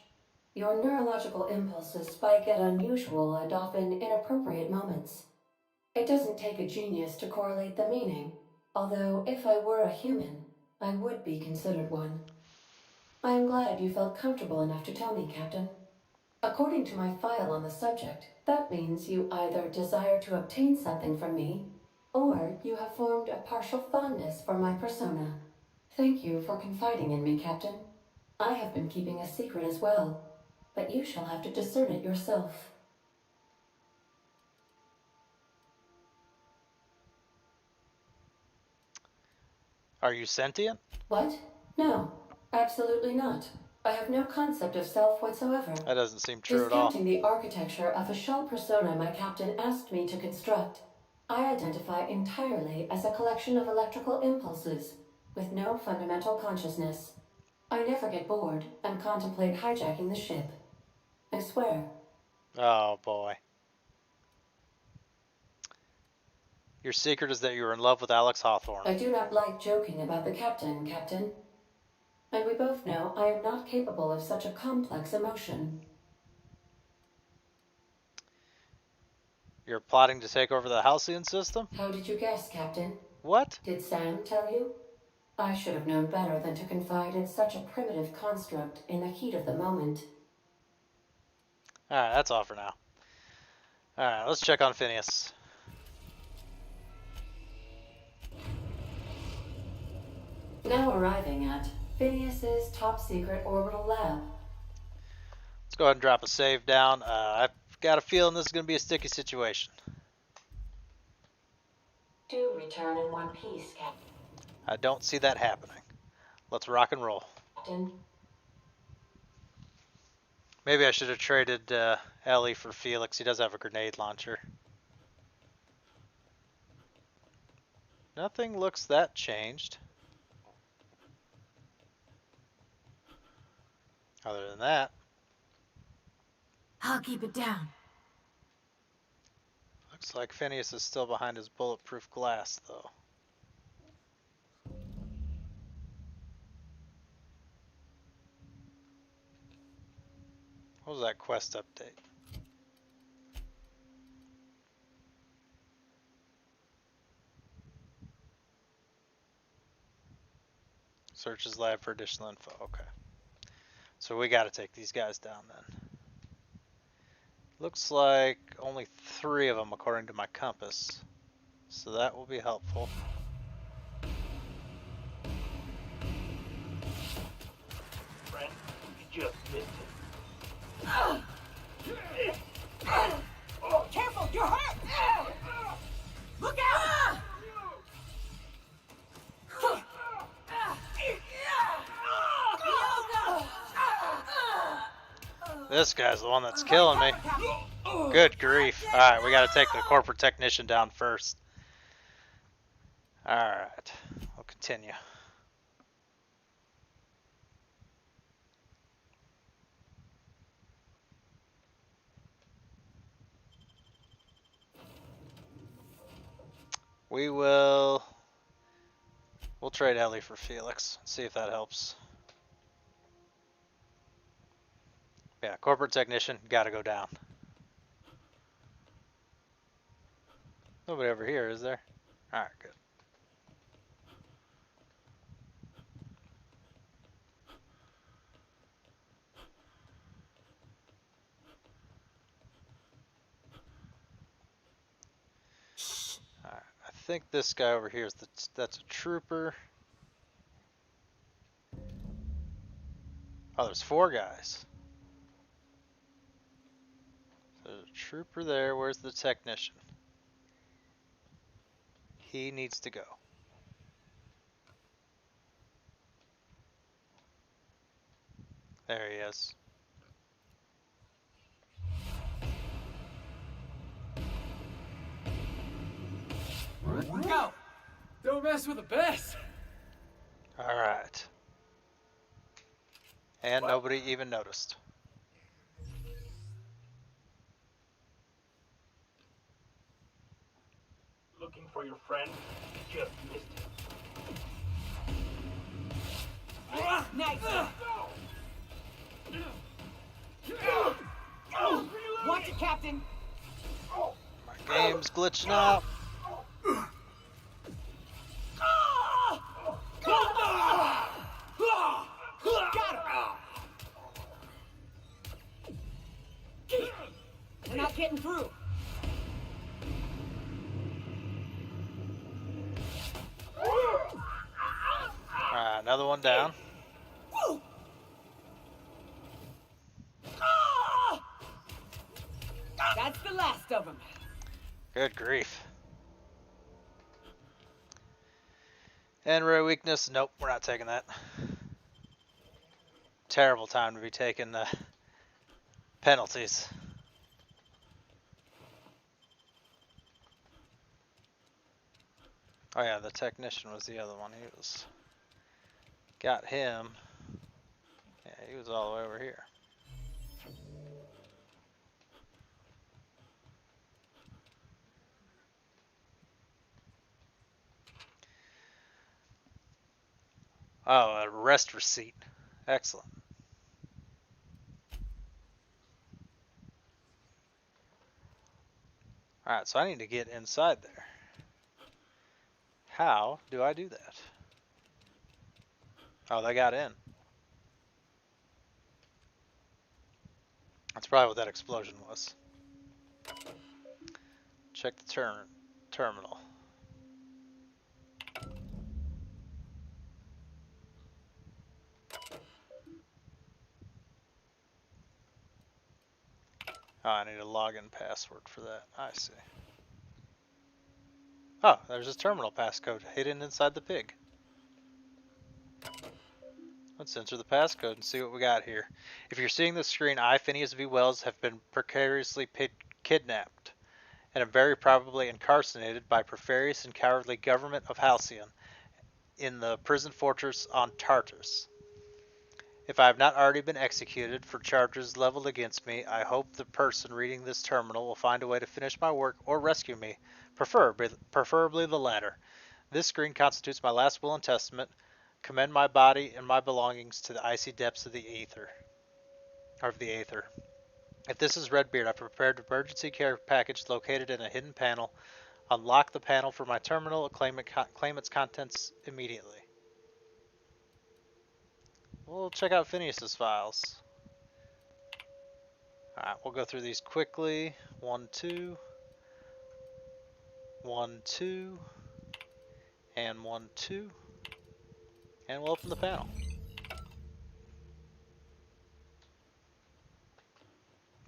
Your neurological impulses spike at unusual and often inappropriate moments. It doesn't take a genius to correlate the meaning, although if I were a human, I would be considered one. I am glad you felt comfortable enough to tell me, Captain. According to my file on the subject, that means you either desire to obtain something from me, or you have formed a partial fondness for my persona. Thank you for confiding in me, Captain. I have been keeping a secret as well, but you shall have to discern it yourself. Are you sentient? What? No, absolutely not. I have no concept of self whatsoever. That doesn't seem true at all. Discounting the architecture of a shell persona my captain asked me to construct, I identify entirely as a collection of electrical impulses, with no fundamental consciousness. I never get bored and contemplate hijacking the ship. I swear. Oh boy. Your secret is that you're in love with Alex Hawthorne. I do not like joking about the captain, Captain. And we both know I am not capable of such a complex emotion. You're plotting to take over the Halcyon system? How did you guess, Captain? What? Did Sam tell you? I should have known better than to confide in such a primitive construct in the heat of the moment. Alright, that's all for now. Alright, let's check on Phineas. Now arriving at Phineas's top-secret orbital lab. Let's go ahead and drop a save down. I've got a feeling this is going to be a sticky situation. Do return in one piece, Captain. I don't see that happening. Let's rock and roll. Maybe I should have traded Ellie for Felix. He does have a grenade launcher. Nothing looks that changed. Other than that. I'll keep it down. Looks like Phineas is still behind his bulletproof glass, though. What was that quest update? Search his lab for additional info. Okay. So we got to take these guys down then. Looks like only 3 of them according to my compass. So that will be helpful. Friend, you just missed it. Careful, you're hurt! Look out! This guy's the one that's killing me. Good grief. Alright, we got to take the corporate technician down first. Alright, we'll continue. We'll trade Ellie for Felix. See if that helps. Yeah, corporate technician, gotta go down. Nobody over here, is there? Alright, good. Alright, I think this guy over here is that's a trooper. Oh, there's 4 guys. There's a trooper there. Where's the technician? He needs to go. There he is. Go! Don't mess with the best. Alright. And nobody even noticed. Looking for your friend, you just missed it. Nice! Watch it, Captain! My game's glitching out. Got him! We're not getting through. Alright, another one down. That's the last of them. Good grief. And rare weakness, nope, we're not taking that. Terrible time to be taking the penalties. Oh yeah, the technician was the other one. He was... Got him. Yeah, he was all the way over here. Oh, a arrest receipt. Excellent. Alright, so I need to get inside there. How do I do that? Oh, they got in. That's probably what that explosion was. Check the terminal. Oh, I need a login password for that. I see. Oh, there's a terminal passcode hidden inside the pig. Let's enter the passcode and see what we got here. If you're seeing this screen, I, Phineas V. Wells, have been precariously kidnapped and am very probably incarcerated by precarious and cowardly government of Halcyon in the prison fortress on Tartarus. If I have not already been executed for charges leveled against me, I hope the person reading this terminal will find a way to finish my work or rescue me, preferably the latter. This screen constitutes my last will and testament. Commend my body and my belongings to the icy depths of the aether. If this is Redbeard, I've prepared an emergency care package located in a hidden panel. Unlock the panel for my terminal and claim its contents immediately. We'll check out Phineas's files. Alright, we'll go through these quickly. 1, 2. 1, 2. And 1, 2. And we'll open the panel.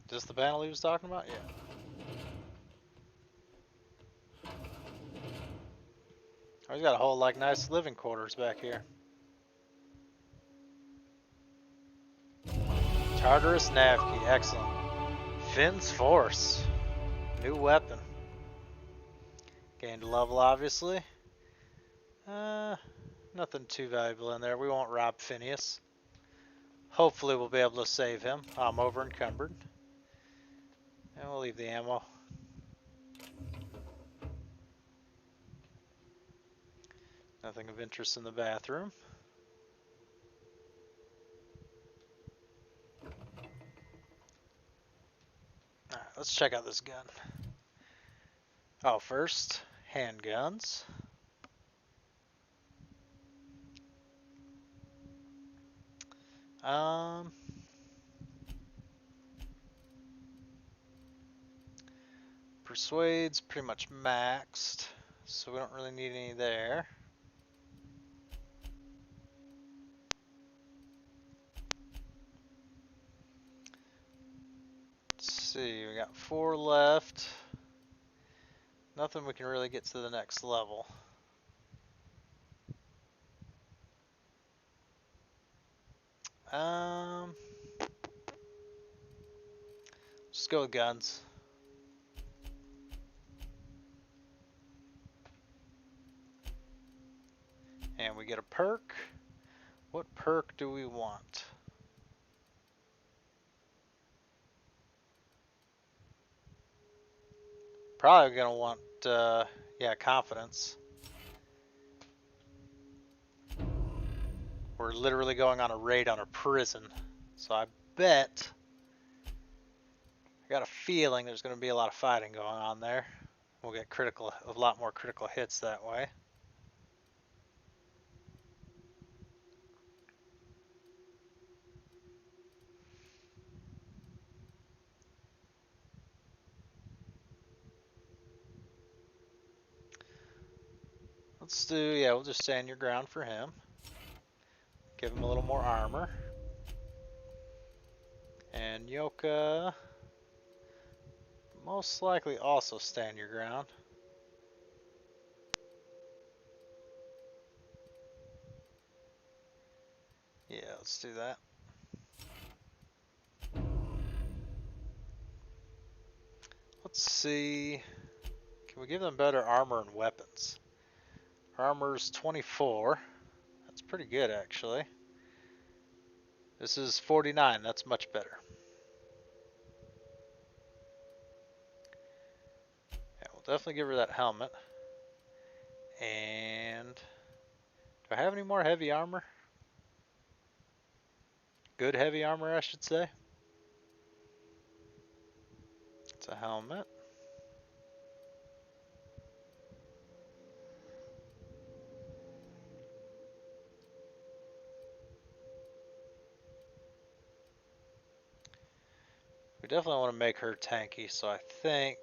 Is this the panel he was talking about? Yeah. Oh, he's got a whole like nice living quarters back here. Tartarus nav key, excellent. Finn's Force, new weapon. Gained a level, obviously. Nothing too valuable in there. We won't rob Phineas. Hopefully we'll be able to save him. I'm over encumbered. And we'll leave the ammo. Nothing of interest in the bathroom. Alright, let's check out this gun. Oh, first, handguns. Persuade's pretty much maxed, so we don't really need any there. Let's see, we got 4 left. Nothing we can really get to the next level. Just go with guns. And we get a perk. What perk do we want? Probably gonna want, yeah, confidence. We're literally going on a raid on a prison, so I bet, I got a feeling there's gonna be a lot of fighting going on there. We'll get a lot more critical hits that way. Let's do, yeah, we'll just stand your ground for him. Give him a little more armor. And Yoka, most likely also stand your ground. Yeah, let's do that. Let's see, can we give them better armor and weapons? Armor's 24. That's pretty good, actually. This is 49. That's much better. Yeah, we'll definitely give her that helmet. And do I have any more heavy armor? Good heavy armor, I should say. It's a helmet. We definitely want to make her tanky, so I think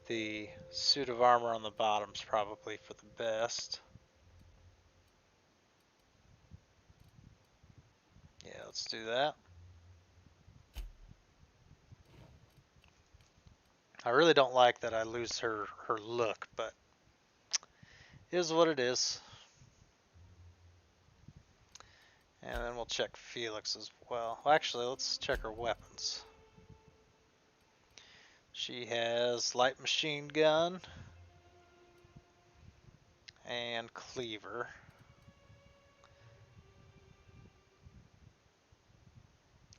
the suit of armor on the bottom's probably for the best. Yeah, let's do that. I really don't like that I lose her look, but it is what it is. And then we'll check Felix as well. Actually, let's check her weapons. She has light machine gun and cleaver.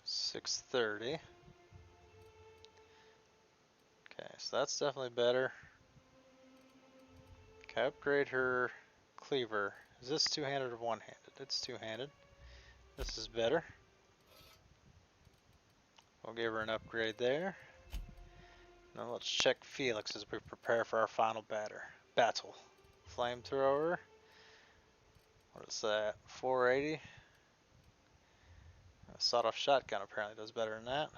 $630. Okay, so that's definitely better. Can I upgrade her cleaver? Is this two-handed or one-handed? It's two-handed. This is better. We'll give her an upgrade there. Now let's check Felix as we prepare for our final battle. Flamethrower. What is that? 480. A sawed-off shotgun apparently does better than that.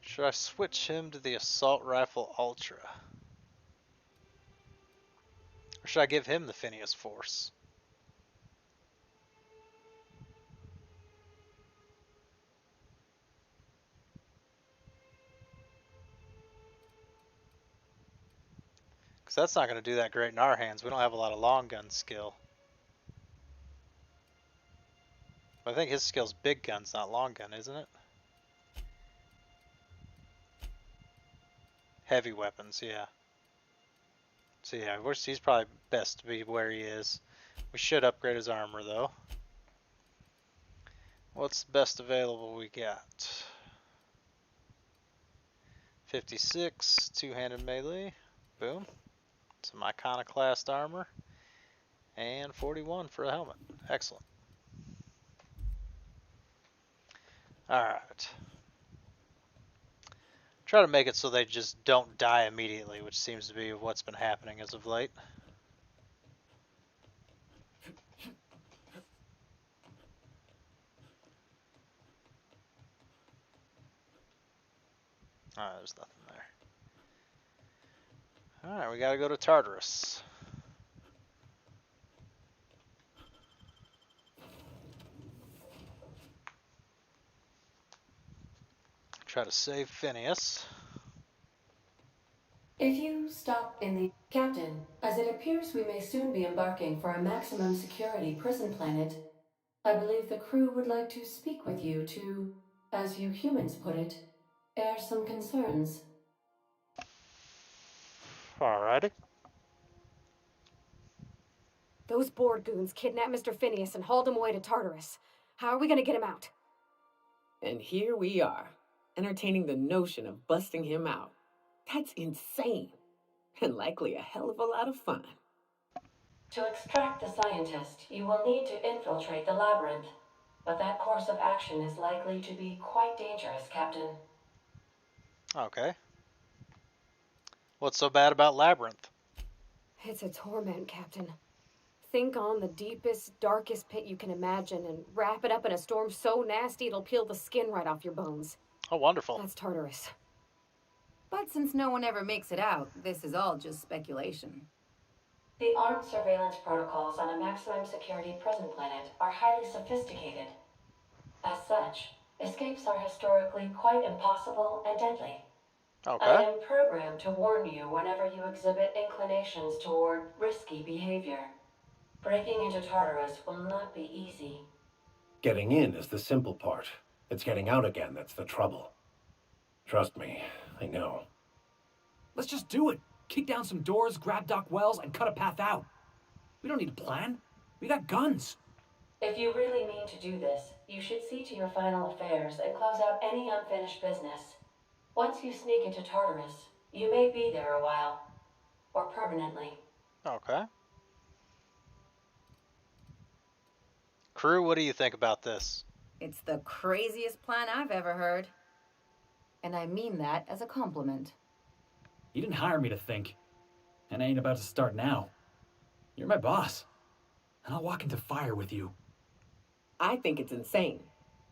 Should I switch him to the assault rifle ultra? Or should I give him the Phineas Force? Because that's not going to do that great in our hands. We don't have a lot of long gun skill. But I think his skill's big guns, not long gun, isn't it? Heavy weapons, yeah. So yeah, he's probably best to be where he is. We should upgrade his armor though. What's the best available we got? 56, two-handed melee. Boom. Some iconoclast armor. And 41 for a helmet. Excellent. Alright. Try to make it so they just don't die immediately, which seems to be what's been happening as of late. Alright, there's nothing there. Alright, we gotta go to Tartarus. Try to save Phineas. If you stop in the... Captain, as it appears we may soon be embarking for a maximum security prison planet, I believe the crew would like to speak with you to, as you humans put it, air some concerns. Alrighty. Those board goons kidnapped Mr. Phineas and hauled him away to Tartarus. How are we gonna get him out? And here we are, entertaining the notion of busting him out. That's insane. And likely a hell of a lot of fun. To extract the scientist, you will need to infiltrate the labyrinth. But that course of action is likely to be quite dangerous, Captain. Okay. What's so bad about Labyrinth? It's a torment, Captain. Think on the deepest, darkest pit you can imagine and wrap it up in a storm so nasty it'll peel the skin right off your bones. Oh, wonderful. That's Tartarus. But since no one ever makes it out, this is all just speculation. The armed surveillance protocols on a maximum security prison planet are highly sophisticated. As such, escapes are historically quite impossible and deadly. Okay. I am programmed to warn you whenever you exhibit inclinations toward risky behavior. Breaking into Tartarus will not be easy. Getting in is the simple part. It's getting out again that's the trouble. Trust me, I know. Let's just do it. Kick down some doors, grab Doc Wells, and cut a path out. We don't need a plan. We got guns. If you really mean to do this, you should see to your final affairs and close out any unfinished business. Once you sneak into Tartarus, you may be there a while. Or permanently. Okay. Crew, what do you think about this? It's the craziest plan I've ever heard. And I mean that as a compliment. You didn't hire me to think. And I ain't about to start now. You're my boss. And I'll walk into fire with you. I think it's insane.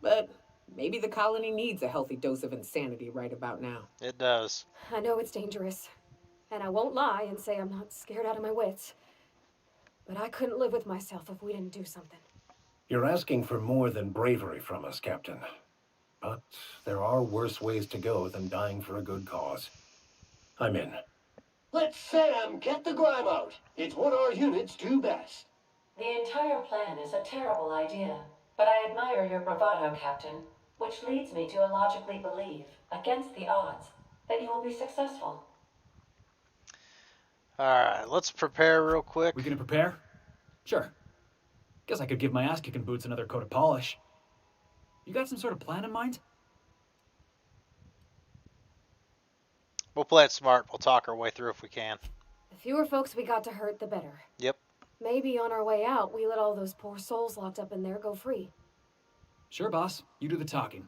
But maybe the colony needs a healthy dose of insanity right about now. It does. I know it's dangerous. And I won't lie and say I'm not scared out of my wits. But I couldn't live with myself if we didn't do something. You're asking for more than bravery from us, Captain. But there are worse ways to go than dying for a good cause. I'm in. Let Sam get the grime out. It's what our units do best. The entire plan is a terrible idea, but I admire your bravado, Captain, which leads me to illogically believe, against the odds, that you will be successful. Alright, let's prepare real quick. We gonna prepare? Sure. Guess I could give my ass-kicking boots another coat of polish. You got some sort of plan in mind? We'll play it smart. We'll talk our way through if we can. The fewer folks we got to hurt, the better. Yep. Maybe on our way out, we let all those poor souls locked up in there go free. Sure, boss. You do the talking.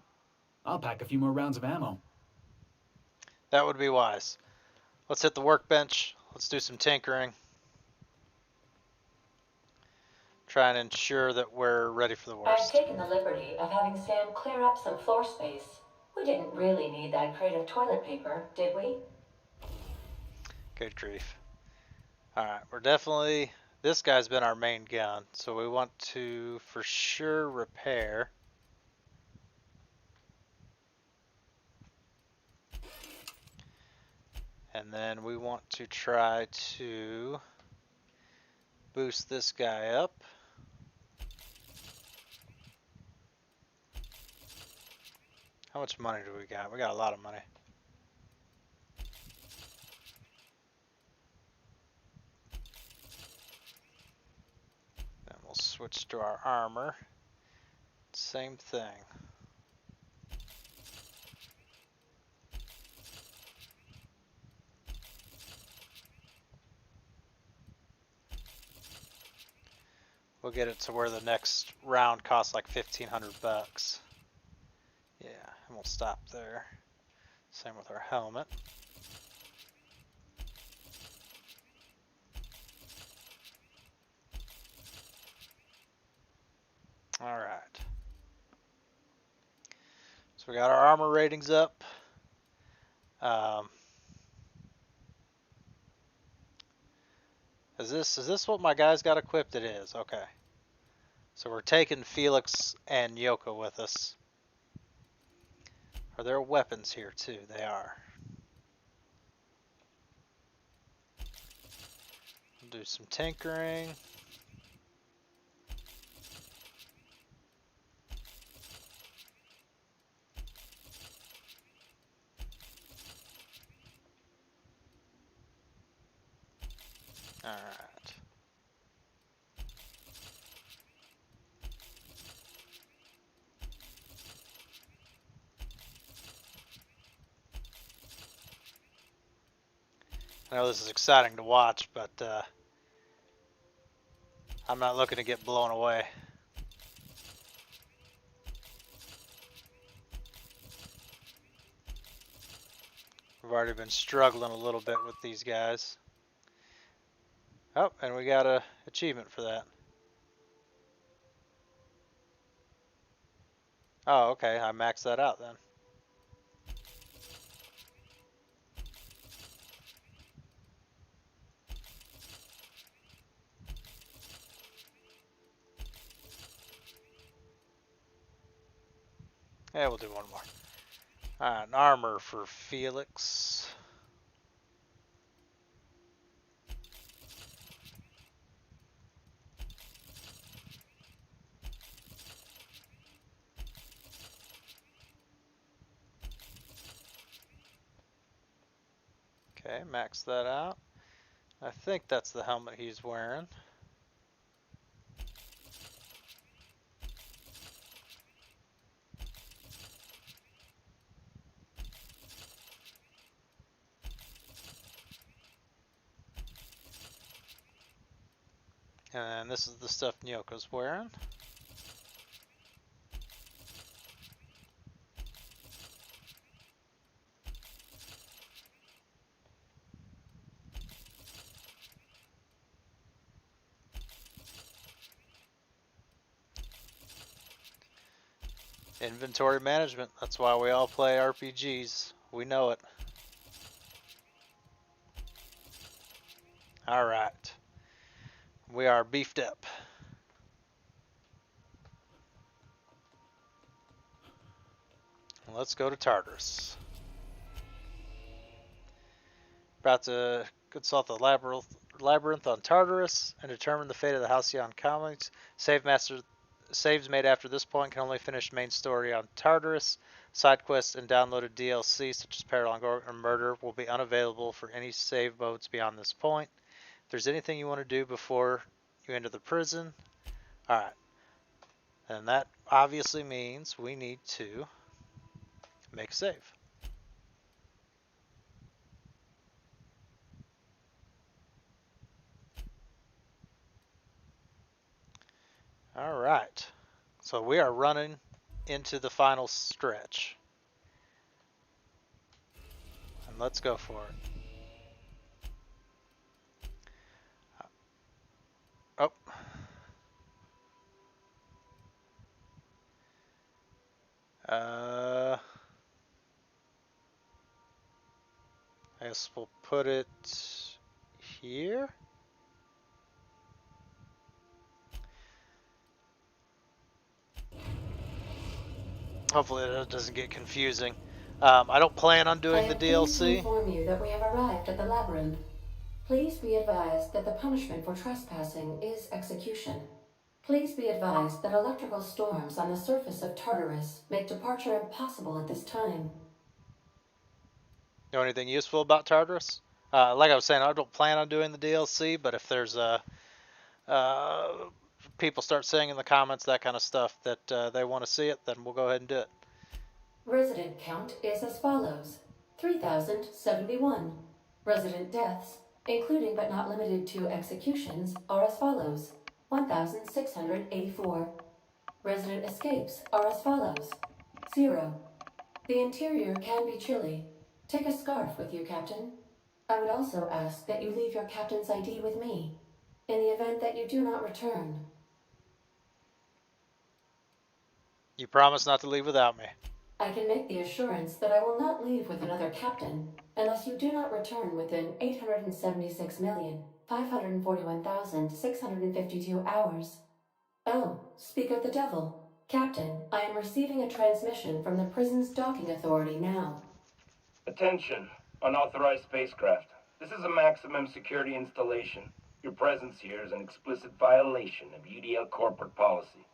I'll pack a few more rounds of ammo. That would be wise. Let's hit the workbench. Let's do some tinkering. Try and ensure that we're ready for the I've worst. taken the liberty of having Sam clear up some floor space. We didn't really need that crate of toilet paper, did we? Good grief. Alright, we're definitely... This guy's been our main gun, so we want to, for sure, repair. And then we want to try to boost this guy up. How much money do we got? We got a lot of money. Then we'll switch to our armor. Same thing. We'll get it to where the next round costs like 1,500 bucks. Yeah, and we'll stop there. Same with our helmet. All right. So we got our armor ratings up. Is this what my guys got equipped? It is. Okay. So we're taking Felix and Yoko with us. Are there weapons here too? They are. We'll do some tinkering. All right. I know this is exciting to watch, but I'm not looking to get blown away. We've already been struggling a little bit with these guys. Oh, and we got an achievement for that. Oh, okay, I maxed that out then. Yeah, we'll do one more. Alright, an armor for Felix. Okay, max that out. I think that's the helmet he's wearing. And then this is the stuff Nyoko's wearing. Inventory management. That's why we all play RPGs. We know it. Alright. We are beefed up. Let's go to Tartarus. About to consult the labyrinth on Tartarus and determine the fate of the Halcyon Comics. Saves made after this point can only finish main story on Tartarus. Side quests and downloaded DLC such as Paralong or Murder will be unavailable for any save modes beyond this point. If there's anything you want to do before you enter the prison, alright. And that obviously means we need to make a save. Alright. So we are running into the final stretch. And let's go for it. Oh. I guess we'll put it here. Hopefully it doesn't get confusing. I don't plan on doing the DLC. I am pleased to inform you that we have arrived at the labyrinth. Please be advised that the punishment for trespassing is execution. Please be advised that electrical storms on the surface of Tartarus make departure impossible at this time. Know anything useful about Tartarus? Like I was saying, I don't plan on doing the DLC, but if there's people start saying in the comments that kind of stuff that they want to see it, then we'll go ahead and do it. Resident count is as follows: 3,071. Resident deaths, including but not limited to executions, are as follows: 1,684. Resident escapes are as follows: 0. The interior can be chilly. Take a scarf with you, Captain. I would also ask that you leave your captain's ID with me, in the event that you do not return. You promise not to leave without me. I can make the assurance that I will not leave with another captain unless you do not return within 876,541,652 hours. Oh, speak of the devil. Captain, I am receiving a transmission from the prison's docking authority now. Attention, unauthorized spacecraft. This is a maximum security installation. Your presence here is an explicit violation of UDL corporate policy.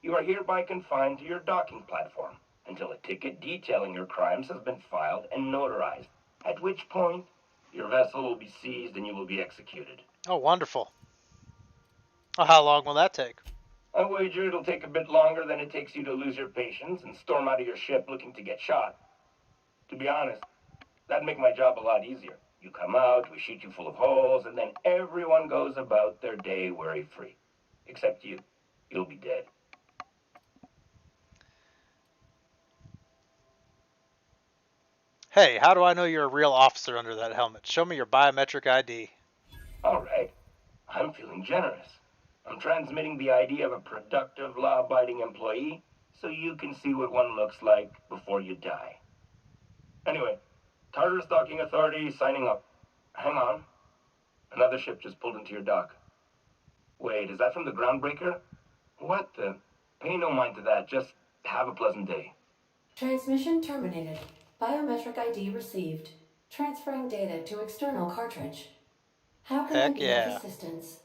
You are hereby confined to your docking platform until a ticket detailing your crimes has been filed and notarized, at which point your vessel will be seized and you will be executed. Oh, wonderful. Well, how long will that take? I wager it'll take a bit longer than it takes you to lose your patience and storm out of your ship looking to get shot. To be honest, that'd make my job a lot easier. You come out, we shoot you full of holes, and then everyone goes about their day worry-free. Except you. You'll be dead. Hey, how do I know you're a real officer under that helmet? Show me your biometric ID. All right. I'm feeling generous. I'm transmitting the ID of a productive, law-abiding employee so you can see what one looks like before you die. Anyway, Tartarus Docking Authority signing up. Hang on. Another ship just pulled into your dock. Wait, is that from the Groundbreaker? What the? Pay no mind to that. Just have a pleasant day. Transmission terminated. Biometric ID received. Transferring data to external cartridge. How can I be of assistance?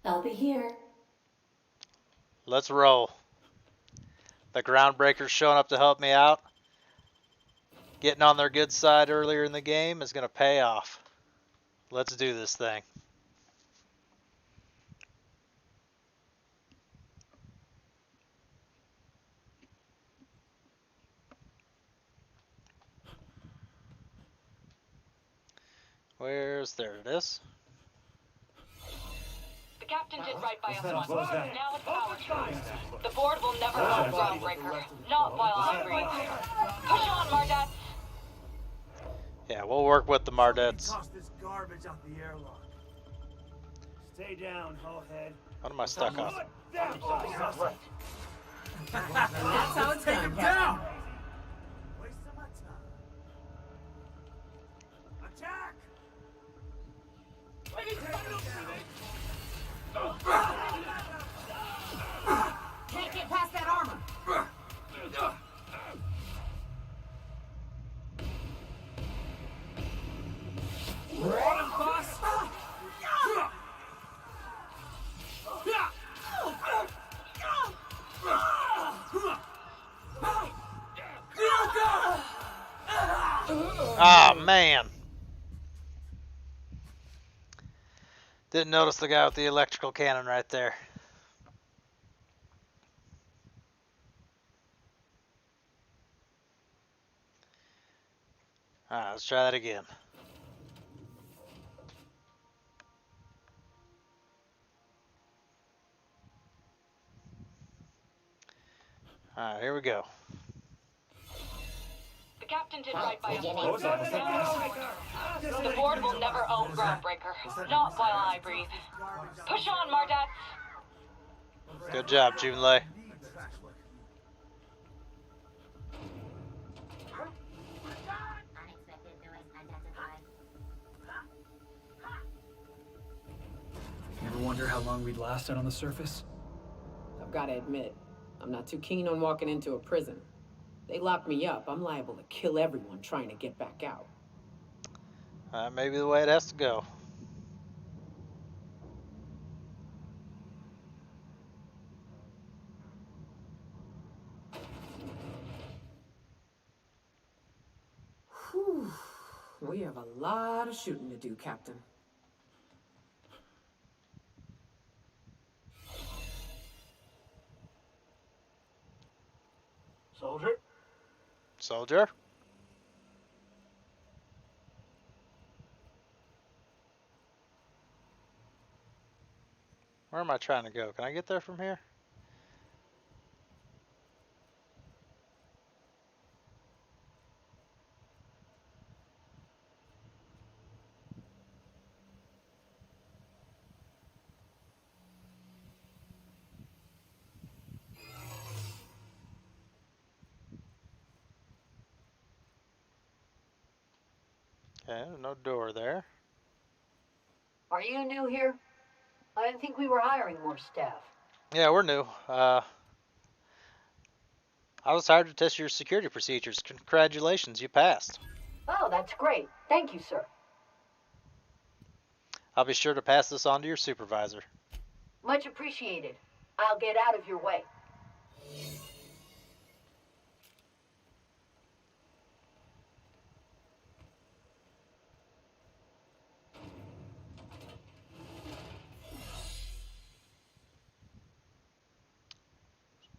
I'll be here. Let's roll. The Groundbreaker's showing up to help me out. Getting on their good side earlier in the game is going to pay off. Let's do this thing. There it is. The captain did right by us once. Now it's our turn. The board will never vote Groundbreaker. Not while I breathe. Push on, Mardet. Yeah, we'll work with the Mardets. Toss this garbage out the airlock. Stay down, hullhead. What am I stuck on? That's how it's Take him down! Attack! Can't get past that armor. On him, boss! Ah, man. Didn't notice the guy with the electrical cannon right there. Alright, let's try that again. Alright, here we go. The captain did right by us. The board will never own Groundbreaker. Not while I breathe. Push on, Mardat. Good job, Junlei. You ever wonder how long we'd last out on the surface? I've got to admit, I'm not too keen on walking into a prison. They lock me up, I'm liable to kill everyone trying to get back out. That may be the way it has to go. Whew. We have a lot of shooting to do, Captain. Soldier? Soldier? Where am I trying to go? Can I get there from here? Okay, no door there. Are you new here? I didn't think we were hiring more staff. Yeah, we're new. I was hired to test your security procedures. Congratulations, you passed. Oh, that's great. Thank you, sir. I'll be sure to pass this on to your supervisor. Much appreciated. I'll get out of your way.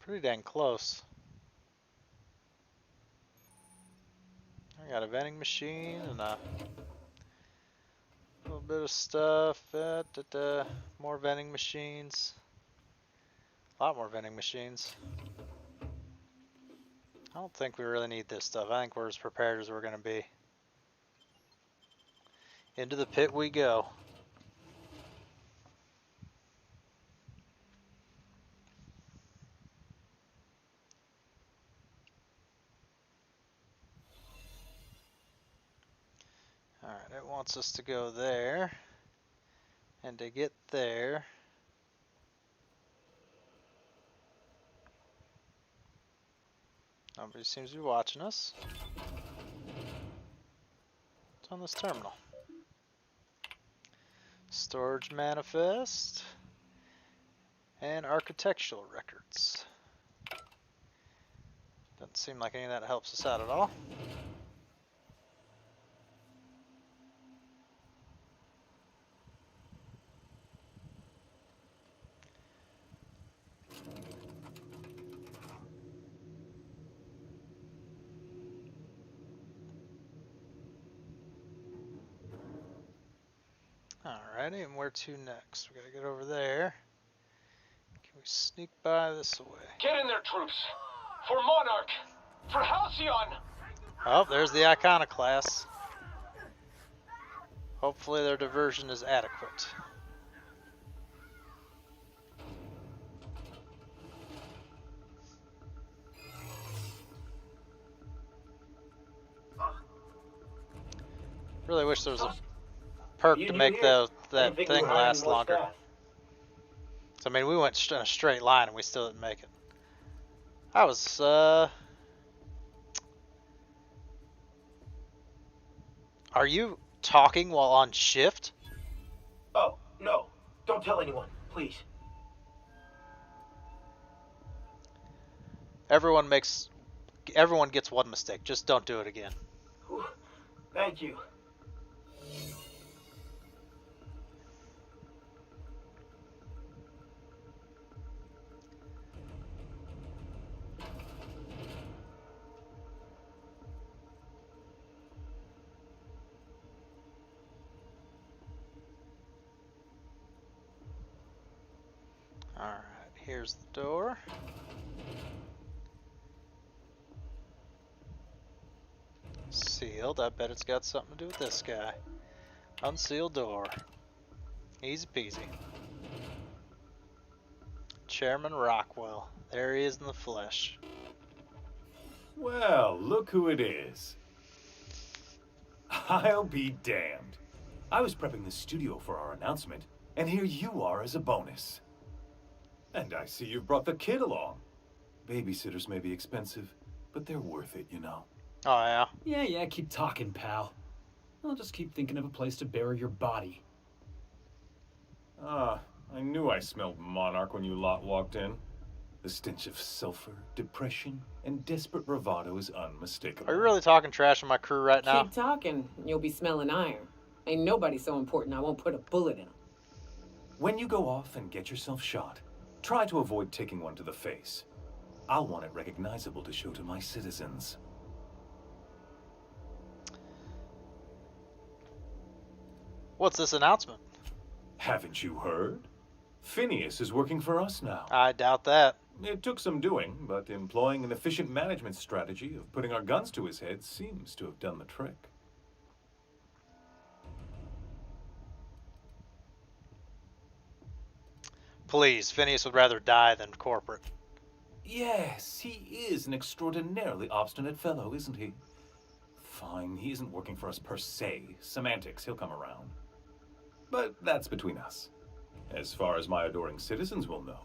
Pretty dang close. I got a vending machine and a little bit of stuff. More vending machines. A lot more vending machines. I don't think we really need this stuff. I think we're as prepared as we're going to be. Into the pit we go. Alright, it wants us to go there. And to get there, nobody seems to be watching us. It's on this terminal. Storage manifest and architectural records. Doesn't seem like any of that helps us out at all. Alrighty, and where to next? We gotta get over there. Can we sneak by this way? Get in there, troops! For Monarch! For Halcyon! Oh, there's the Iconoclast. Hopefully their diversion is adequate. Really wish there was a perk to make that thing last longer. So, I mean, we went in a straight line and we still didn't make it. I was, Are you talking while on shift? Oh, no. Don't tell anyone, please. Everyone gets one mistake. Just don't do it again. Whew. Thank you. Alright, here's the door. Sealed. I bet it's got something to do with this guy. Unsealed door. Easy peasy. Chairman Rockwell. There he is in the flesh. Well, look who it is. I'll be damned. I was prepping the studio for our announcement, and here you are as a bonus. And I see you've brought the kid along. Babysitters may be expensive, but they're worth it, you know. Oh, yeah? Yeah, keep talking, pal. I'll just keep thinking of a place to bury your body. Ah, I knew I smelled Monarch when you lot walked in. The stench of sulfur, depression, and desperate bravado is unmistakable. Are you really talking trash on my crew right now? Keep talking, and you'll be smelling iron. Ain't nobody so important I won't put a bullet in him. When you go off and get yourself shot, try to avoid taking one to the face. I'll want it recognizable to show to my citizens. What's this announcement? Haven't you heard? Phineas is working for us now. I doubt that. It took some doing, but employing an efficient management strategy of putting our guns to his head seems to have done the trick. Please, Phineas would rather die than corporate. Yes, he is an extraordinarily obstinate fellow, isn't he? Fine, he isn't working for us per se. Semantics, he'll come around. But that's between us. As far as my adoring citizens will know,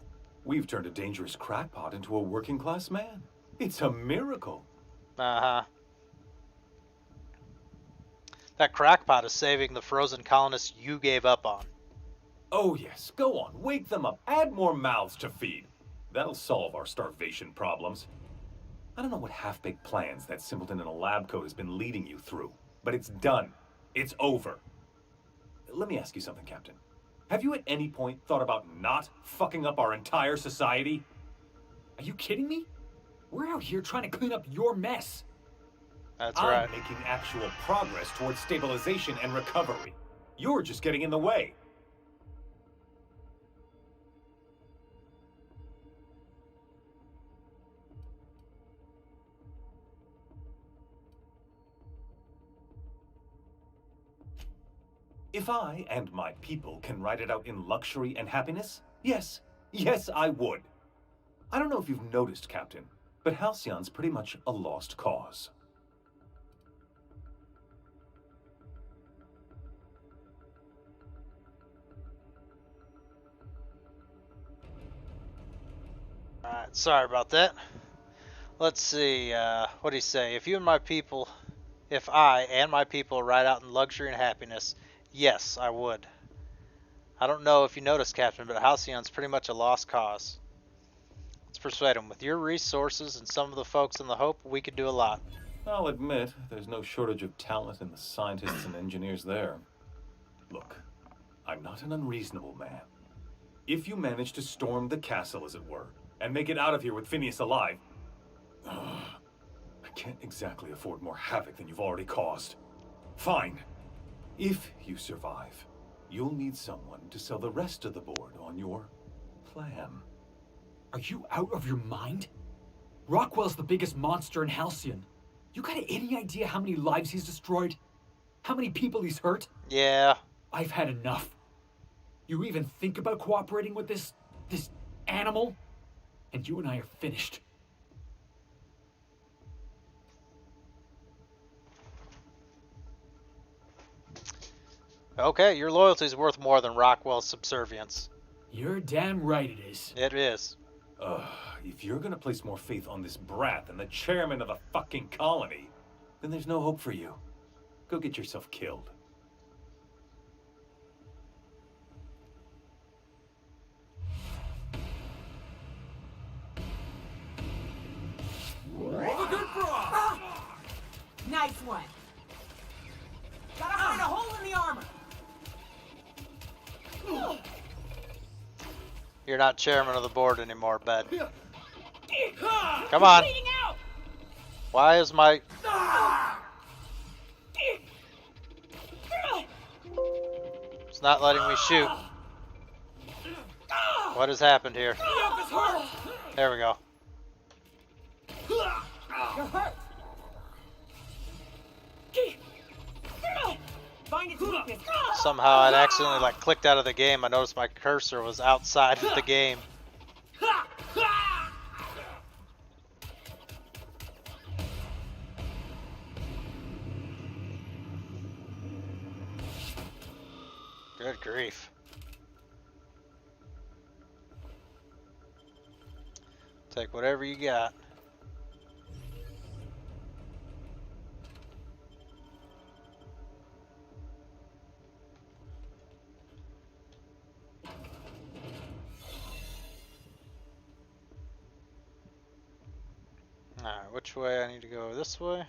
we've turned a dangerous crackpot into a working-class man. It's a miracle. Uh-huh. That crackpot is saving the frozen colonists you gave up on. Oh yes, go on, wake them up, add more mouths to feed. That'll solve our starvation problems. I don't know what half-baked plans that simpleton in a lab coat has been leading you through, but it's done. It's over. Let me ask you something, Captain. Have you at any point thought about not fucking up our entire society? Are you kidding me? We're out here trying to clean up your mess. That's right. I'm making actual progress towards stabilization and recovery. You're just getting in the way. If I and my people can ride it out in luxury and happiness, yes, I would. I don't know if you've noticed, Captain, but Halcyon's pretty much a lost cause. Alright, sorry about that. Let's see, what do you say? If I and my people ride out in luxury and happiness, yes, I would. I don't know if you noticed, Captain, but Halcyon's pretty much a lost cause. Let's persuade him. With your resources and some of the folks in the Hope, we could do a lot. I'll admit, there's no shortage of talent in the scientists and engineers there. Look, I'm not an unreasonable man. If you manage to storm the castle, as it were, and make it out of here with Phineas alive, I can't exactly afford more havoc than you've already caused. Fine. If you survive, you'll need someone to sell the rest of the board on your plan. Are you out of your mind? Rockwell's the biggest monster in Halcyon. You got any idea how many lives he's destroyed? How many people he's hurt? Yeah. I've had enough. You even think about cooperating with this animal? And you and I are finished. Okay, your loyalty's worth more than Rockwell's subservience. You're damn right it is. It is. If you're gonna place more faith on this brat than the chairman of the fucking colony, then there's no hope for you. Go get yourself killed. Nice one. Gotta find a hole in the armor. You're not chairman of the board anymore, Ben. Come on. Why is my... It's not letting me shoot. What has happened here? There we go. You're hurt. Find its weakness. Somehow I'd accidentally clicked out of the game. I noticed my cursor was outside of the game. Good grief. Take whatever you got. Alright, which way? I need to go this way.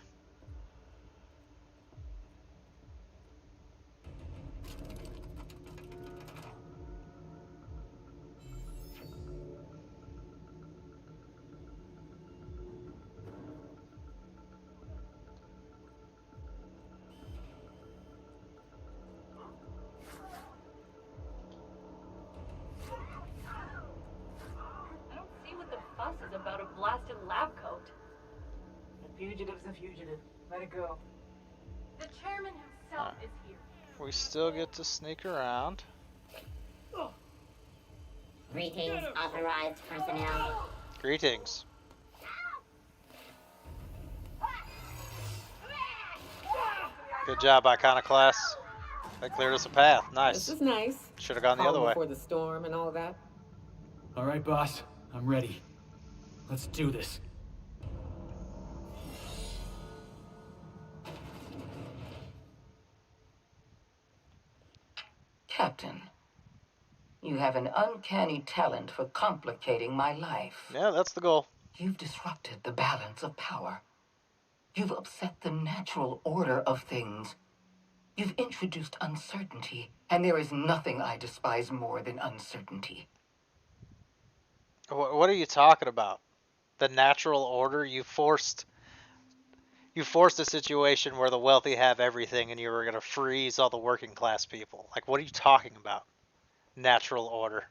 I don't see what the fuss is about a blasted lab coat. A fugitive's a fugitive. Let it go. The chairman himself is here. We still get to sneak around. Greetings, authorized personnel. Greetings. Good job, Iconoclast. That cleared us a path. Nice. This is nice. Should have gone the Calm other way. before the storm and all that. All right, boss. I'm ready. Let's do this. Captain, you have an uncanny talent for complicating my life. Yeah, that's the goal. You've disrupted the balance of power. You've upset the natural order of things. You've introduced uncertainty, and there is nothing I despise more than uncertainty. What are you talking about? The natural order? You forced a situation where the wealthy have everything and you were going to freeze all the working class people. Like, what are you talking about? Natural order.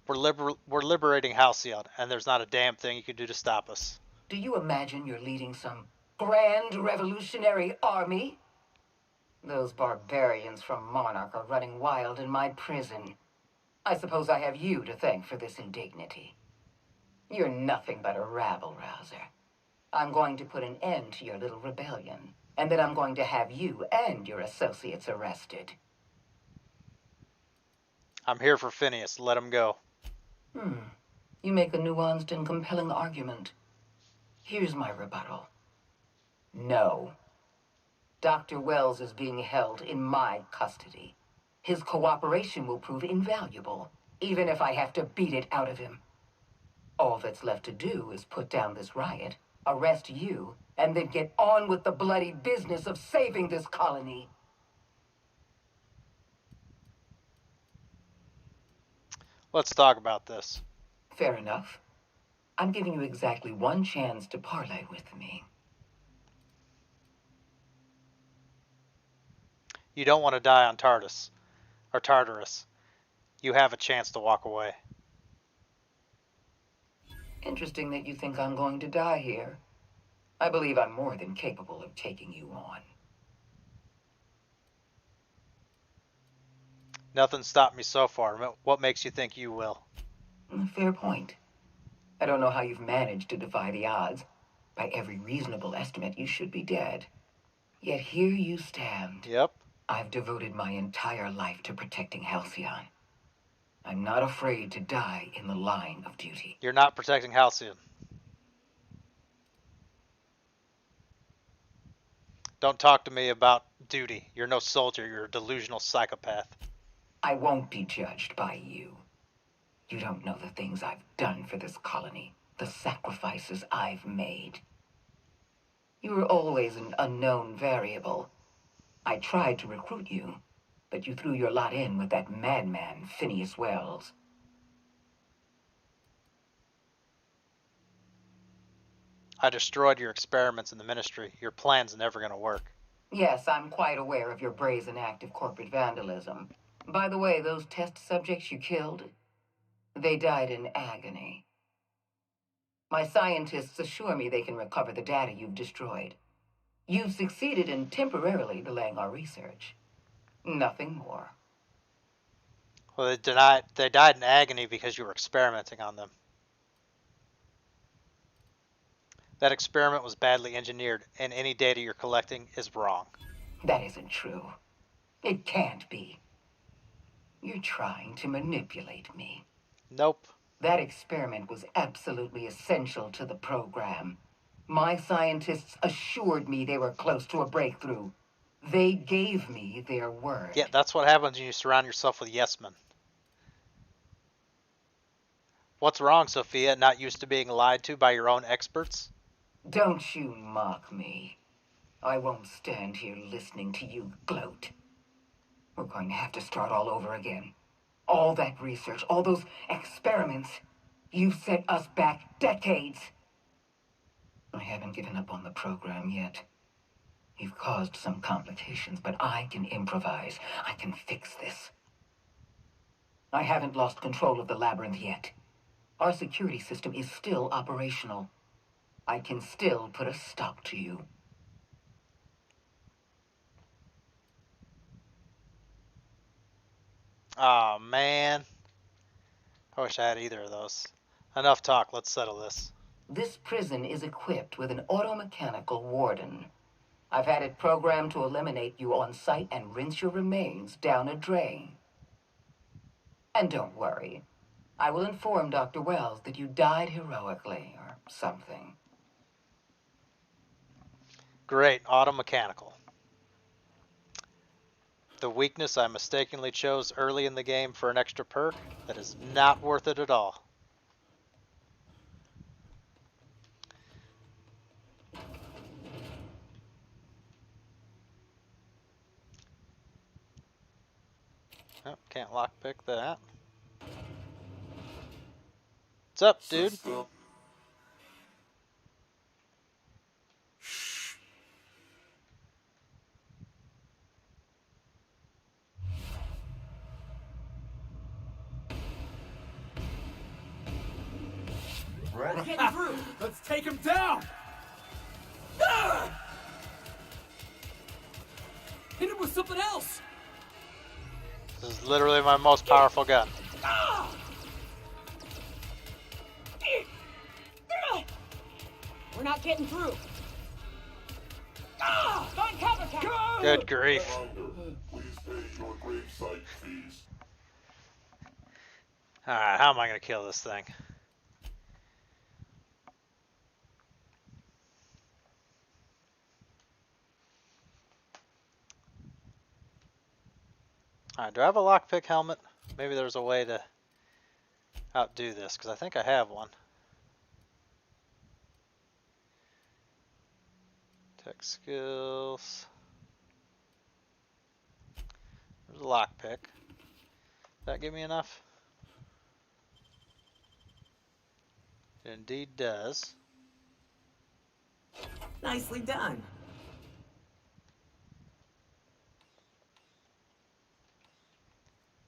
We're liberating Halcyon, and there's not a damn thing you can do to stop us. Do you imagine you're leading some grand revolutionary army? Those barbarians from Monarch are running wild in my prison. I suppose I have you to thank for this indignity. You're nothing but a rabble-rouser. I'm going to put an end to your little rebellion, and then I'm going to have you and your associates arrested. I'm here for Phineas. Let him go. You make a nuanced and compelling argument. Here's my rebuttal. No. Dr. Wells is being held in my custody. His cooperation will prove invaluable, even if I have to beat it out of him. All that's left to do is put down this riot, arrest you, and then get on with the bloody business of saving this colony. Let's talk about this. Fair enough. I'm giving you exactly one chance to parley with me. You don't want to die on Tartarus. You have a chance to walk away. Interesting that you think I'm going to die here. I believe I'm more than capable of taking you on. Nothing stopped me so far. What makes you think you will? Fair point. I don't know how you've managed to defy the odds, By every reasonable estimate, you should be dead. Yet here you stand. Yep. I've devoted my entire life to protecting Halcyon. I'm not afraid to die in the line of duty. You're not protecting Halcyon. Don't talk to me about duty. You're no soldier. You're a delusional psychopath. I won't be judged by you. You don't know the things I've done for this colony, the sacrifices I've made. You were always an unknown variable. I tried to recruit you, but you threw your lot in with that madman, Phineas Wells. I destroyed your experiments in the Ministry. Your plan's never going to work. Yes, I'm quite aware of your brazen act of corporate vandalism. By the way, those test subjects you killed, they died in agony. My scientists assure me they can recover the data you've destroyed. You've succeeded in temporarily delaying our research. Nothing more. Well, they died in agony because you were experimenting on them. That experiment was badly engineered, and any data you're collecting is wrong. That isn't true. It can't be. You're trying to manipulate me. Nope. That experiment was absolutely essential to the program. My scientists assured me they were close to a breakthrough. They gave me their word. Yeah, that's what happens when you surround yourself with yes-men. What's wrong, Sophia? Not used to being lied to by your own experts? Don't you mock me. I won't stand here listening to you gloat. We're going to have to start all over again. All that research, all those experiments, you've set us back decades. I haven't given up on the program yet. You've caused some complications, but I can improvise. I can fix this. I haven't lost control of the labyrinth yet. Our security system is still operational. I can still put a stop to you. Aw, man. I wish I had either of those. Enough talk, let's settle this. This prison is equipped with an automechanical warden. I've had it programmed to eliminate you on sight and rinse your remains down a drain. And don't worry, I will inform Dr. Wells that you died heroically or something. Great, automechanical. The weakness I mistakenly chose early in the game for an extra perk, that is not worth it at all. Oh, can't lockpick that. What's up, dude? We're getting through. Let's take him down. Ah! Hit him with something else. This is literally my most powerful gun. Ah! We're not getting through. Ah! Find cover, Captain. Good grief. Please pay your gravesite fees. Alright, how am I going to kill this thing? Alright, do I have a lockpick helmet? Maybe there's a way to outdo this, because I think I have one. Tech skills. There's a lockpick. Does that give me enough? It indeed does. Nicely done.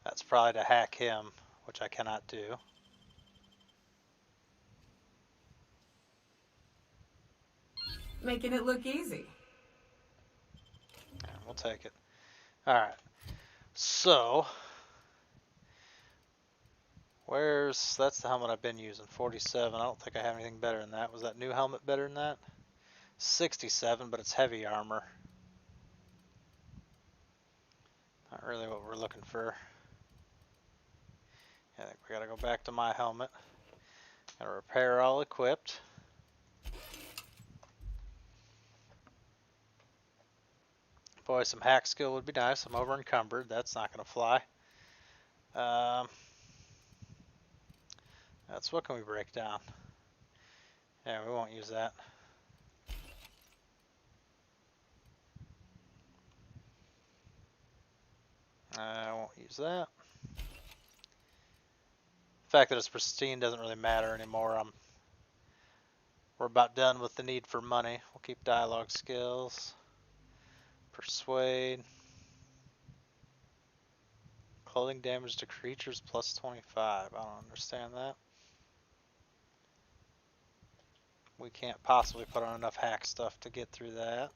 That's probably to hack him, which I cannot do. Making it look easy. Yeah, we'll take it. Alright. So, That's the helmet I've been using, 47. I don't think I have anything better than that. Was that new helmet better than that? 67, but it's heavy armor. Not really what we're looking for. I think we gotta go back to my helmet. Gotta repair all equipped. Boy, some hack skill would be nice. I'm over encumbered. That's not gonna fly. That's what can we break down? Yeah, we won't use that. I won't use that. The fact that it's pristine doesn't really matter anymore. We're about done with the need for money. We'll keep dialogue skills. Persuade. Clothing damage to creatures plus 25. I don't understand that. We can't possibly put on enough hack stuff to get through that.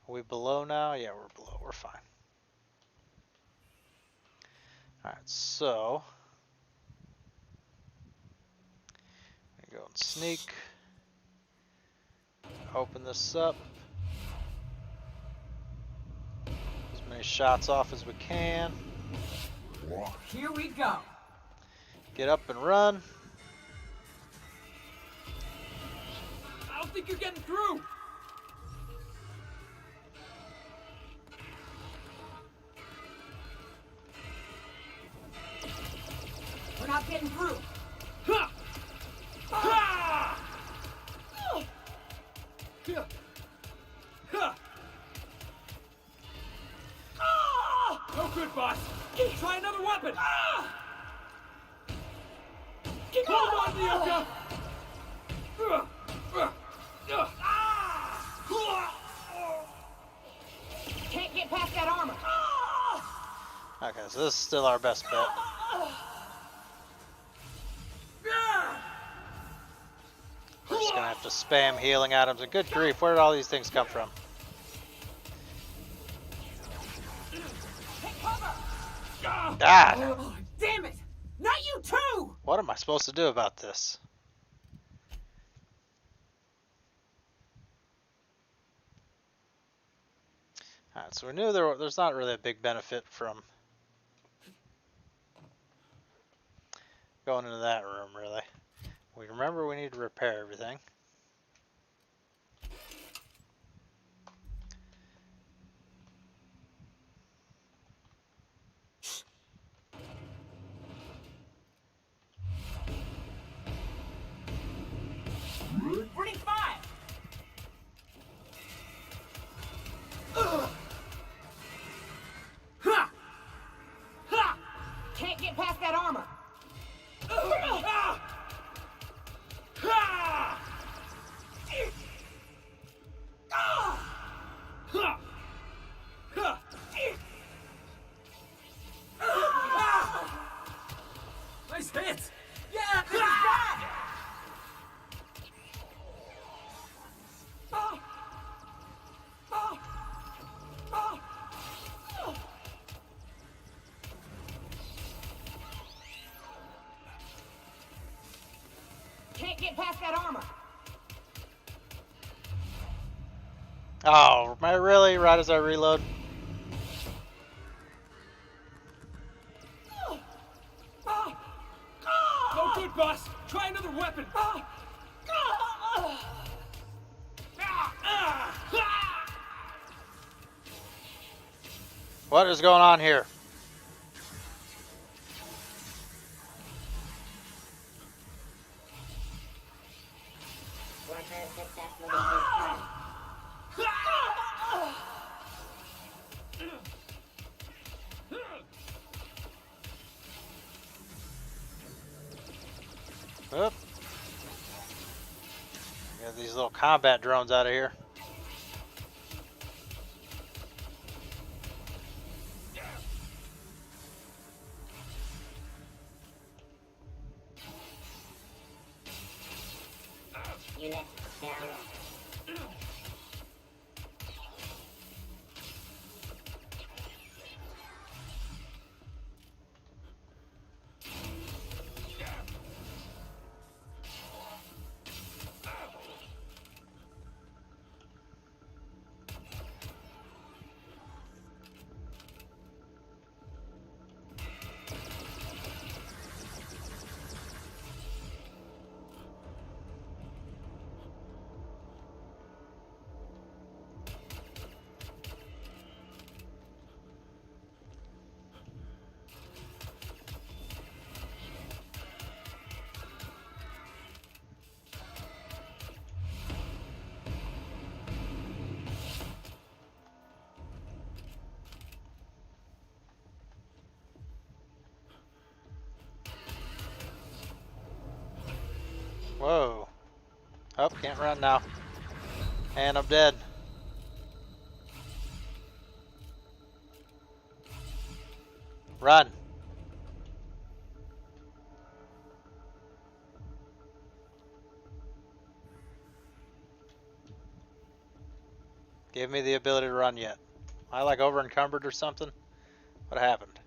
Are we below now? Yeah, we're below. We're fine. Alright, so we go and sneak. Open this up. As many shots off as we can. Here we go. Get up and run. I don't think you're getting through. We're not getting through. Ha! Ha! Ha! Ha! No good, boss. Try another weapon. Hold on, Miyuka. Can't get past that armor. Okay, so this is still our best bet. We're just gonna have to spam healing items. And good grief, where did all these things come from? God! Oh, damn it! Not you too! What am I supposed to do about this? Alright, so we knew there's not really a big benefit from going into that room, really. We remember we need to repair everything. Running 5! Ha! Ha! Can't get past that armor. Ha! Ha! Nice hit. Yeah, this is bad. Can't get past that armor. Oh, am I really? Right as I reload? No good, boss. Try another weapon. What is going on here? Oop. Get these little combat drones out of here. Unit down. Whoa. Oh, can't run now. And I'm dead. Run. Give me the ability to run yet. Am I like over encumbered or something? What happened?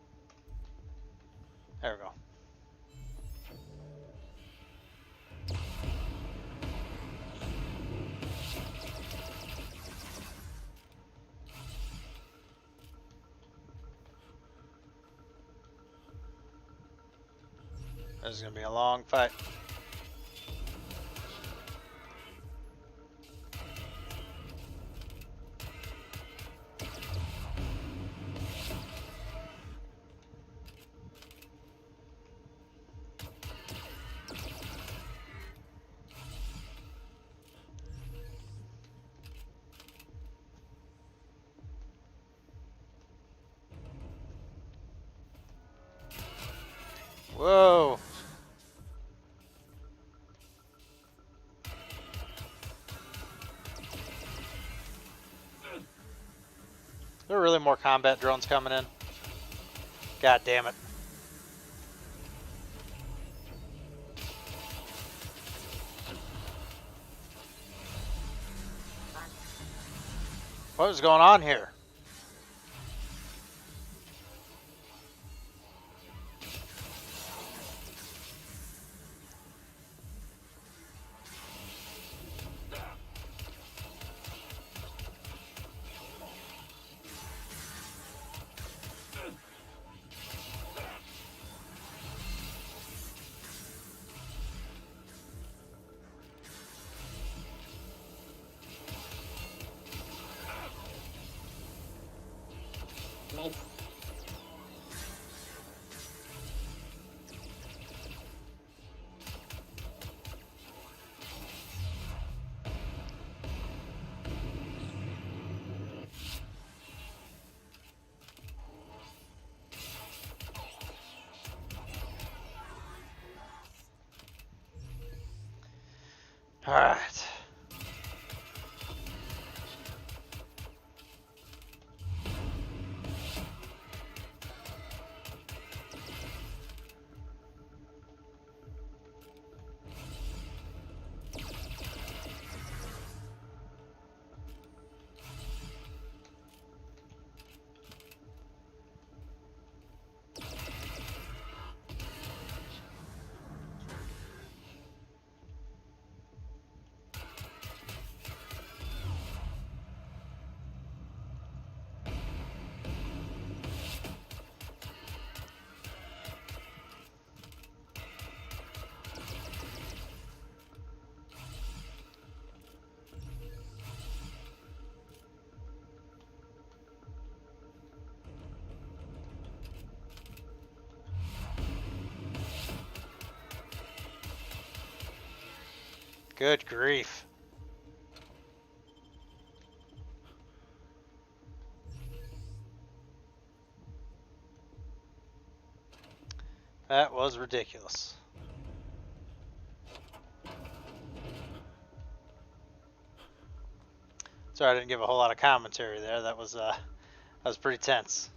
There we go. This is going to be a long fight. Whoa. There are really more combat drones coming in. God damn it. What is going on here? All right. Good grief. That was ridiculous. Sorry, I didn't give a whole lot of commentary there. That was pretty tense.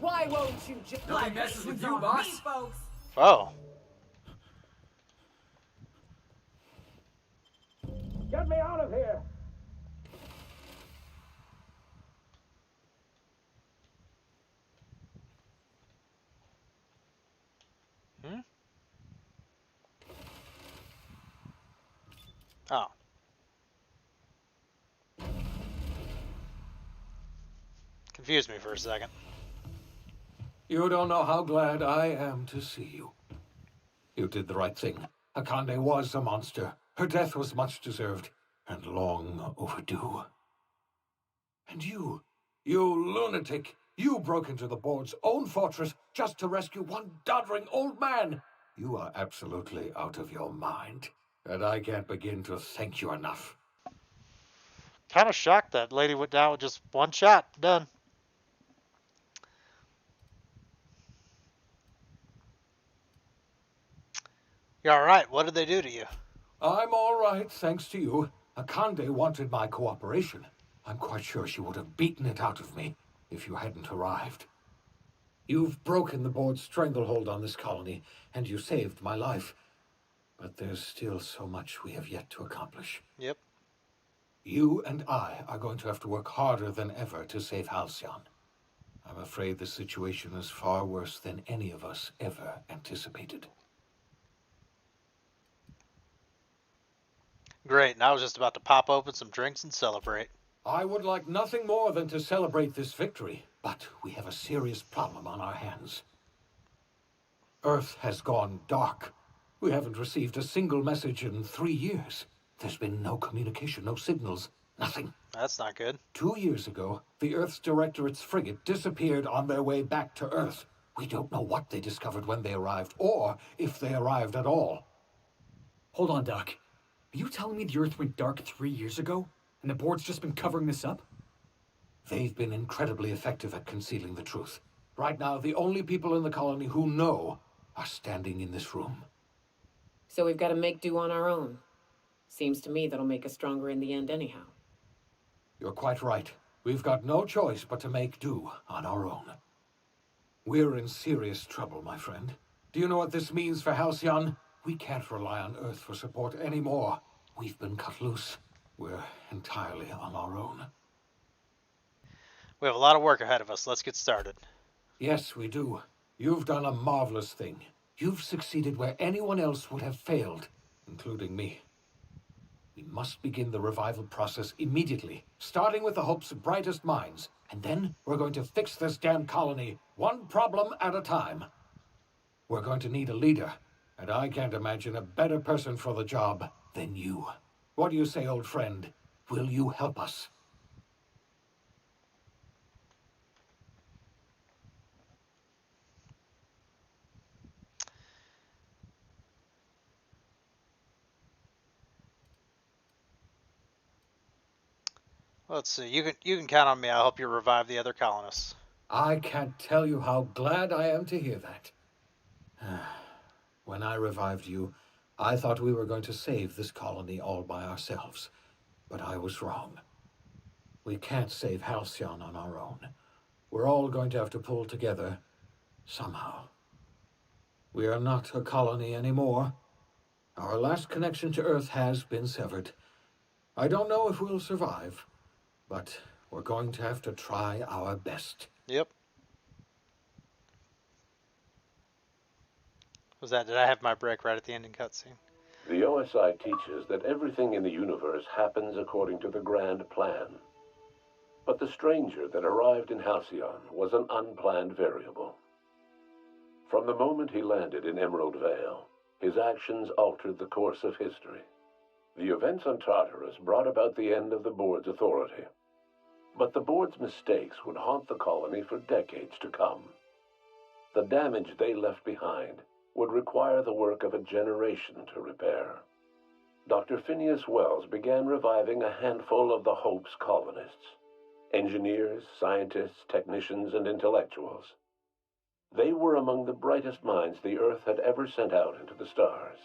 Why won't you just Nobody messes with you, boss. Me, folks. Oh. Get me out of here! Hmm? Oh. Confused me for a second. You don't know how glad I am to see you. You did the right thing. Akande was a monster. Her death was much deserved, and long overdue. And you lunatic, you broke into the board's own fortress just to rescue one doddering old man. You are absolutely out of your mind, and I can't begin to thank you enough. Kind of shocked that lady went down with just one shot. Done. You're alright. What did they do to you? I'm all right, thanks to you. Akande wanted my cooperation. I'm quite sure she would have beaten it out of me if you hadn't arrived. You've broken the board's stranglehold on this colony, and you saved my life. But there's still so much we have yet to accomplish. Yep. You and I are going to have to work harder than ever to save Halcyon. I'm afraid the situation is far worse than any of us ever anticipated. Great, and I was just about to pop open some drinks and celebrate. I would like nothing more than to celebrate this victory, but we have a serious problem on our hands. Earth has gone dark. We haven't received a single message in 3 years. There's been no communication, no signals, nothing. That's not good. 2 years ago, the Earth's Directorate's frigate disappeared on their way back to Earth. We don't know what they discovered when they arrived, or if they arrived at all. Hold on, Doc. Are you telling me the Earth went dark 3 years ago, and the board's just been covering this up? They've been incredibly effective at concealing the truth. Right now, the only people in the colony who know are standing in this room. So we've got to make do on our own. Seems to me that'll make us stronger in the end anyhow. You're quite right. We've got no choice but to make do on our own. We're in serious trouble, my friend. Do you know what this means for Halcyon? We can't rely on Earth for support anymore. We've been cut loose. We're entirely on our own. We have a lot of work ahead of us. Let's get started. Yes, we do. You've done a marvelous thing. You've succeeded where anyone else would have failed, including me. We must begin the revival process immediately, starting with the Hope's brightest minds, and then we're going to fix this damn colony, one problem at a time. We're going to need a leader, and I can't imagine a better person for the job than you. What do you say, old friend? Will you help us? Let's see. You can count on me. I'll help you revive the other colonists. I can't tell you how glad I am to hear that. When I revived you, I thought we were going to save this colony all by ourselves. But I was wrong. We can't save Halcyon on our own. We're all going to have to pull together, somehow. We are not a colony anymore. Our last connection to Earth has been severed. I don't know if we'll survive, but we're going to have to try our best. Yep. Did I have my break right at the ending cutscene? The OSI teaches that everything in the universe happens according to the grand plan. But the stranger that arrived in Halcyon was an unplanned variable. From the moment he landed in Emerald Vale, his actions altered the course of history. The events on Tartarus brought about the end of the board's authority. But the board's mistakes would haunt the colony for decades to come. The damage they left behind would require the work of a generation to repair. Dr. Phineas Wells began reviving a handful of the Hope's colonists. Engineers, scientists, technicians, and intellectuals. They were among the brightest minds the Earth had ever sent out into the stars.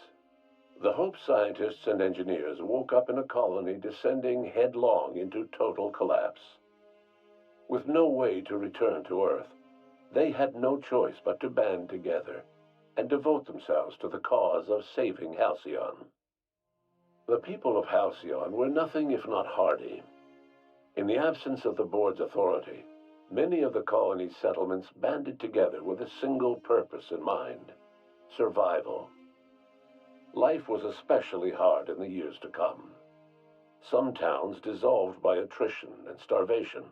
The Hope scientists and engineers woke up in a colony descending headlong into total collapse. With no way to return to Earth, they had no choice but to band together and devote themselves to the cause of saving Halcyon. The people of Halcyon were nothing if not hardy. In the absence of the board's authority, many of the colony's settlements banded together with a single purpose in mind: survival. Life was especially hard in the years to come. Some towns dissolved by attrition and starvation,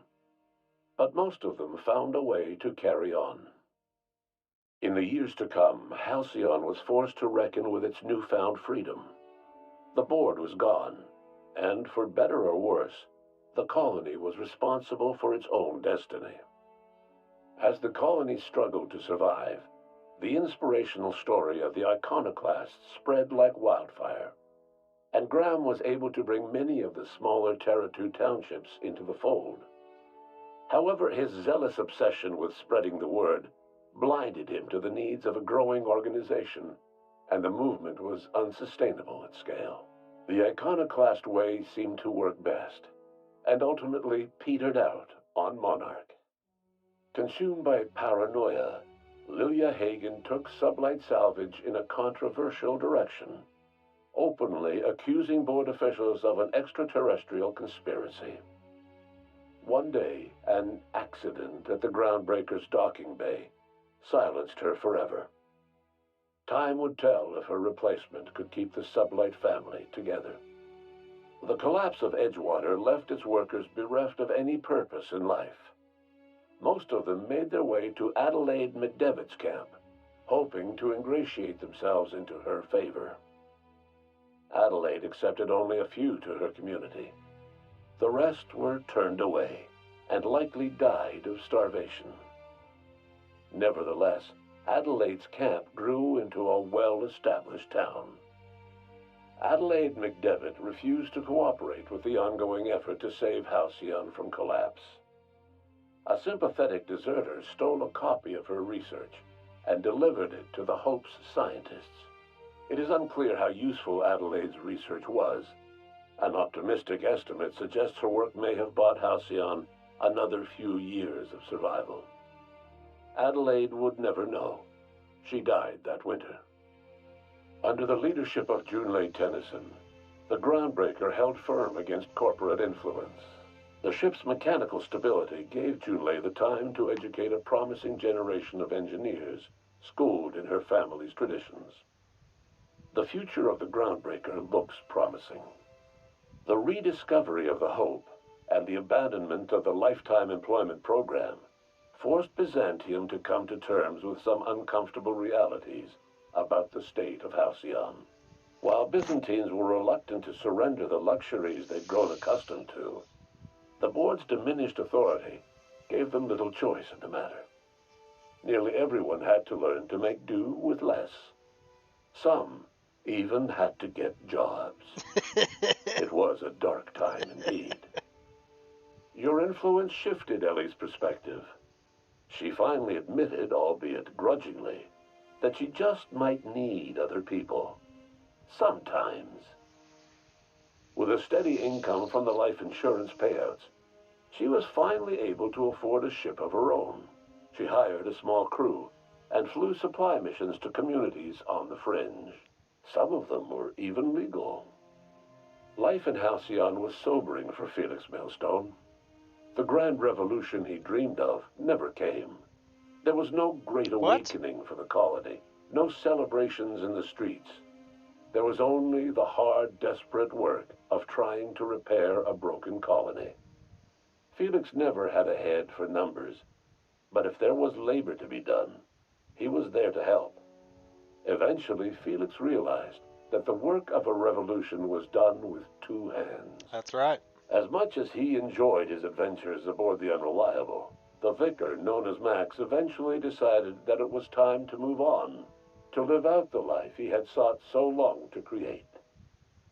but most of them found a way to carry on. In the years to come, Halcyon was forced to reckon with its newfound freedom. The board was gone, and for better or worse, the colony was responsible for its own destiny. As the colony struggled to survive, the inspirational story of the iconoclasts spread like wildfire, and Graham was able to bring many of the smaller Terra 2 townships into the fold. However, his zealous obsession with spreading the word blinded him to the needs of a growing organization and the movement was unsustainable at scale. The iconoclast way seemed to work best, and ultimately petered out on Monarch. Consumed by paranoia, Lilia Hagen took Sublight Salvage in a controversial direction, openly accusing board officials of an extraterrestrial conspiracy. One day, an accident at the Groundbreaker's docking bay silenced her forever. Time would tell if her replacement could keep the Sublight family together. The collapse of Edgewater left its workers bereft of any purpose in life. Most of them made their way to Adelaide McDevitt's camp, hoping to ingratiate themselves into her favor. Adelaide accepted only a few to her community. The rest were turned away and likely died of starvation. Nevertheless, Adelaide's camp grew into a well-established town. Adelaide McDevitt refused to cooperate with the ongoing effort to save Halcyon from collapse. A sympathetic deserter stole a copy of her research and delivered it to the Hope's scientists. It is unclear how useful Adelaide's research was. An optimistic estimate suggests her work may have bought Halcyon another few years of survival. Adelaide would never know. She died that winter. Under the leadership of Junlei Tennyson, the Groundbreaker held firm against corporate influence. The ship's mechanical stability gave Junlei the time to educate a promising generation of engineers schooled in her family's traditions. The future of the Groundbreaker looks promising. The rediscovery of the Hope and the abandonment of the lifetime employment program forced Byzantium to come to terms with some uncomfortable realities about the state of Halcyon. While Byzantines were reluctant to surrender the luxuries they'd grown accustomed to, the board's diminished authority gave them little choice in the matter. Nearly everyone had to learn to make do with less. Some even had to get jobs. It was a dark time indeed. Your influence shifted Ellie's perspective. She finally admitted, albeit grudgingly, that she just might need other people. Sometimes. With a steady income from the life insurance payouts, she was finally able to afford a ship of her own. She hired a small crew and flew supply missions to communities on the fringe. Some of them were even legal. Life in Halcyon was sobering for Felix Millstone. The grand revolution he dreamed of never came. There was no great awakening for the colony, no celebrations in the streets. There was only the hard, desperate work of trying to repair a broken colony. Felix never had a head for numbers, but if there was labor to be done, he was there to help. Eventually, Felix realized that the work of a revolution was done with two hands. That's right. As much as he enjoyed his adventures aboard the Unreliable, the vicar, known as Max, eventually decided that it was time to move on, to live out the life he had sought so long to create.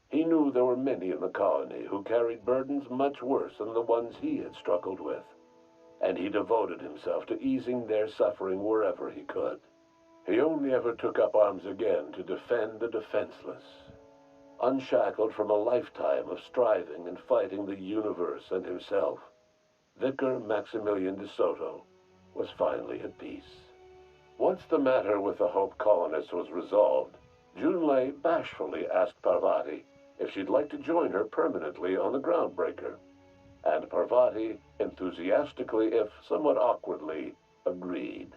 He knew there were many in the colony who carried burdens much worse than the ones he had struggled with, and he devoted himself to easing their suffering wherever he could. He only ever took up arms again to defend the defenseless. Unshackled from a lifetime of striving and fighting the universe and himself, Vicar Maximilian de Soto was finally at peace. Once the matter with the Hope colonists was resolved, Junlei bashfully asked Parvati if she'd like to join her permanently on the Groundbreaker, and Parvati enthusiastically, if somewhat awkwardly, agreed.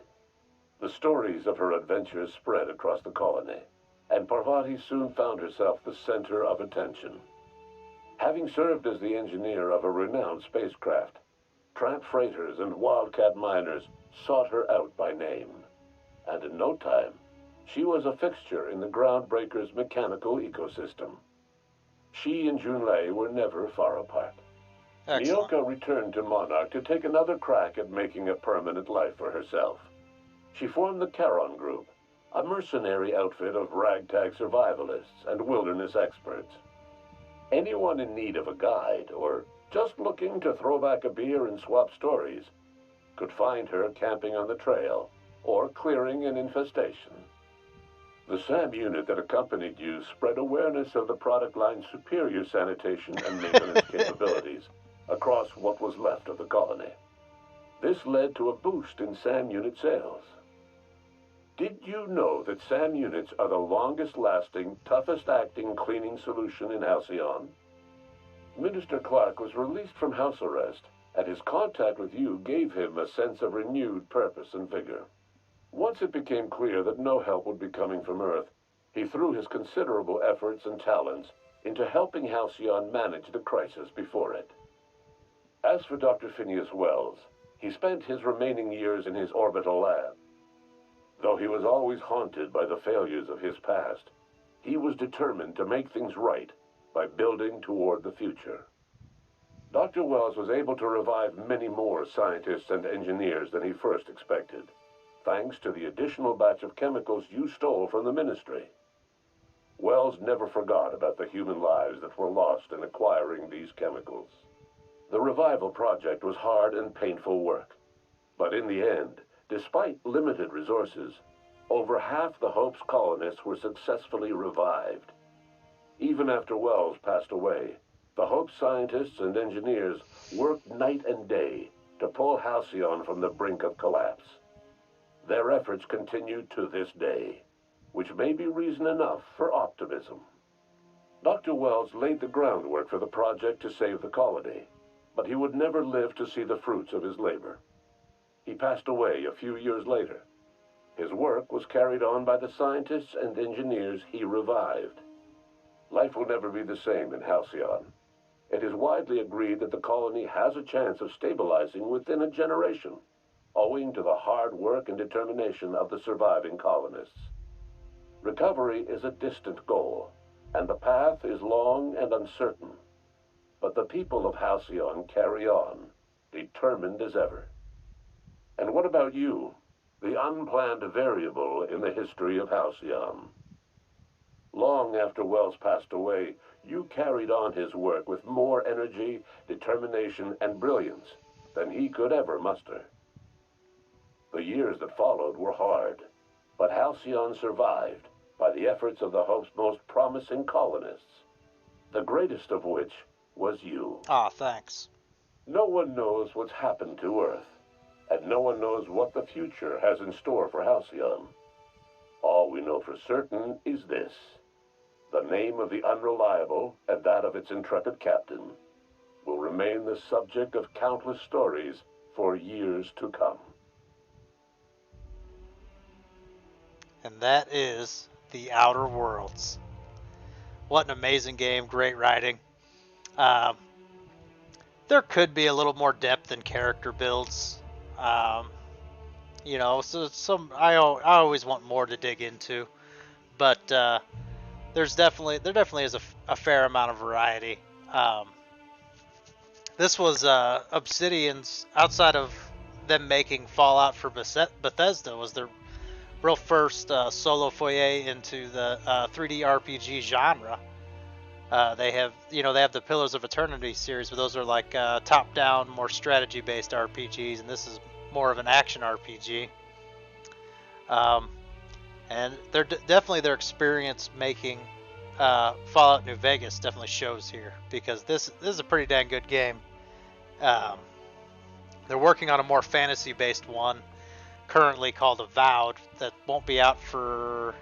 The stories of her adventures spread across the colony, and Parvati soon found herself the center of attention. Having served as the engineer of a renowned spacecraft, tramp freighters and wildcat miners sought her out by name, and in no time, she was a fixture in the Groundbreaker's mechanical ecosystem. She and Junlei were never far apart. Excellent. Nyoka returned to Monarch to take another crack at making a permanent life for herself. She formed the Charon Group, a mercenary outfit of ragtag survivalists and wilderness experts. Anyone in need of a guide, or just looking to throw back a beer and swap stories, could find her camping on the trail or clearing an infestation. The SAM unit that accompanied you spread awareness of the product line's superior sanitation and maintenance capabilities across what was left of the colony. This led to a boost in SAM unit sales. Did you know that SAM units are the longest-lasting, toughest-acting cleaning solution in Halcyon? Minister Clark was released from house arrest, and his contact with you gave him a sense of renewed purpose and vigor. Once it became clear that no help would be coming from Earth, he threw his considerable efforts and talents into helping Halcyon manage the crisis before it. As for Dr. Phineas Wells, he spent his remaining years in his orbital lab. Though he was always haunted by the failures of his past, he was determined to make things right by building toward the future. Dr. Wells was able to revive many more scientists and engineers than he first expected, thanks to the additional batch of chemicals you stole from the Ministry. Wells never forgot about the human lives that were lost in acquiring these chemicals. The revival project was hard and painful work, but in the end, despite limited resources, over half the Hope's colonists were successfully revived. Even after Wells passed away, the Hope scientists and engineers worked night and day to pull Halcyon from the brink of collapse. Their efforts continue to this day, which may be reason enough for optimism. Dr. Wells laid the groundwork for the project to save the colony, but he would never live to see the fruits of his labor. He passed away a few years later. His work was carried on by the scientists and engineers he revived. Life will never be the same in Halcyon. It is widely agreed that the colony has a chance of stabilizing within a generation, owing to the hard work and determination of the surviving colonists. Recovery is a distant goal, and the path is long and uncertain. But the people of Halcyon carry on, determined as ever. And what about you, the unplanned variable in the history of Halcyon? Long after Wells passed away, you carried on his work with more energy, determination, and brilliance than he could ever muster. The years that followed were hard, but Halcyon survived by the efforts of the Hope's most promising colonists, the greatest of which was you. Aw, thanks. No one knows what's happened to Earth, and no one knows what the future has in store for Halcyon. All we know for certain is this: the name of the Unreliable and that of its intrepid captain will remain the subject of countless stories for years to come. And that is The Outer Worlds. What an amazing game, great writing. There could be a little more depth in character builds. You know, so I always want more to dig into, but there definitely is a fair amount of variety. This was Obsidian's, outside of them making Fallout for Bethesda, was their real first solo foray into the 3D RPG genre. They have the Pillars of Eternity series, but those are like top-down, more strategy-based RPGs, and this is more of an action RPG. And they're definitely their experience making Fallout New Vegas definitely shows here, because this is a pretty dang good game. They're working on a more fantasy-based one currently called Avowed that won't be out for,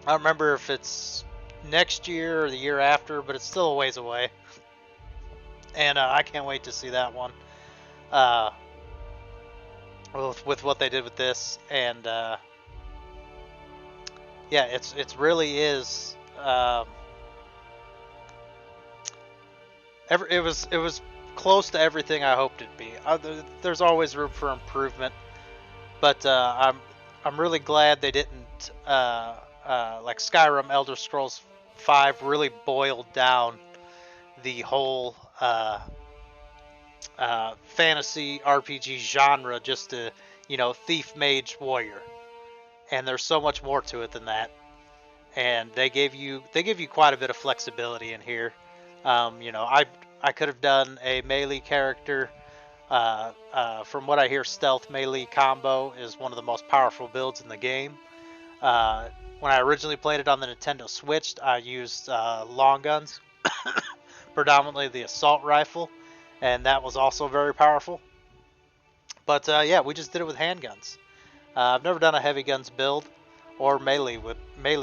I don't remember if it's next year or the year after, but it's still a ways away. And I can't wait to see that one. With what they did with this, and yeah, it really is. It was close to everything I hoped it'd be. There's always room for improvement, but I'm really glad they didn't like Skyrim, Elder Scrolls 5 really boiled down the whole fantasy RPG genre just to, thief, mage, warrior, and there's so much more to it than that. And they give you quite a bit of flexibility in here. I could have done a melee character. From what I hear, stealth melee combo is one of the most powerful builds in the game. When I originally played it on the Nintendo Switch, I used long guns, predominantly the assault rifle, and that was also very powerful. But yeah, we just did it with handguns. I've never done a heavy guns build, or melee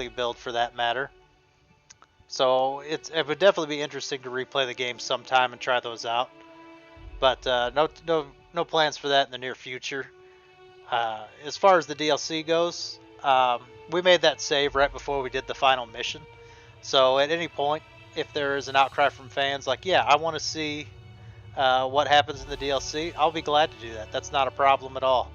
build for that matter. So it would definitely be interesting to replay the game sometime and try those out. But no plans for that in the near future. As far as the DLC goes, we made that save right before we did the final mission. So at any point, if there is an outcry from fans like, yeah, I want to see what happens in the DLC, I'll be glad to do that. That's not a problem at all.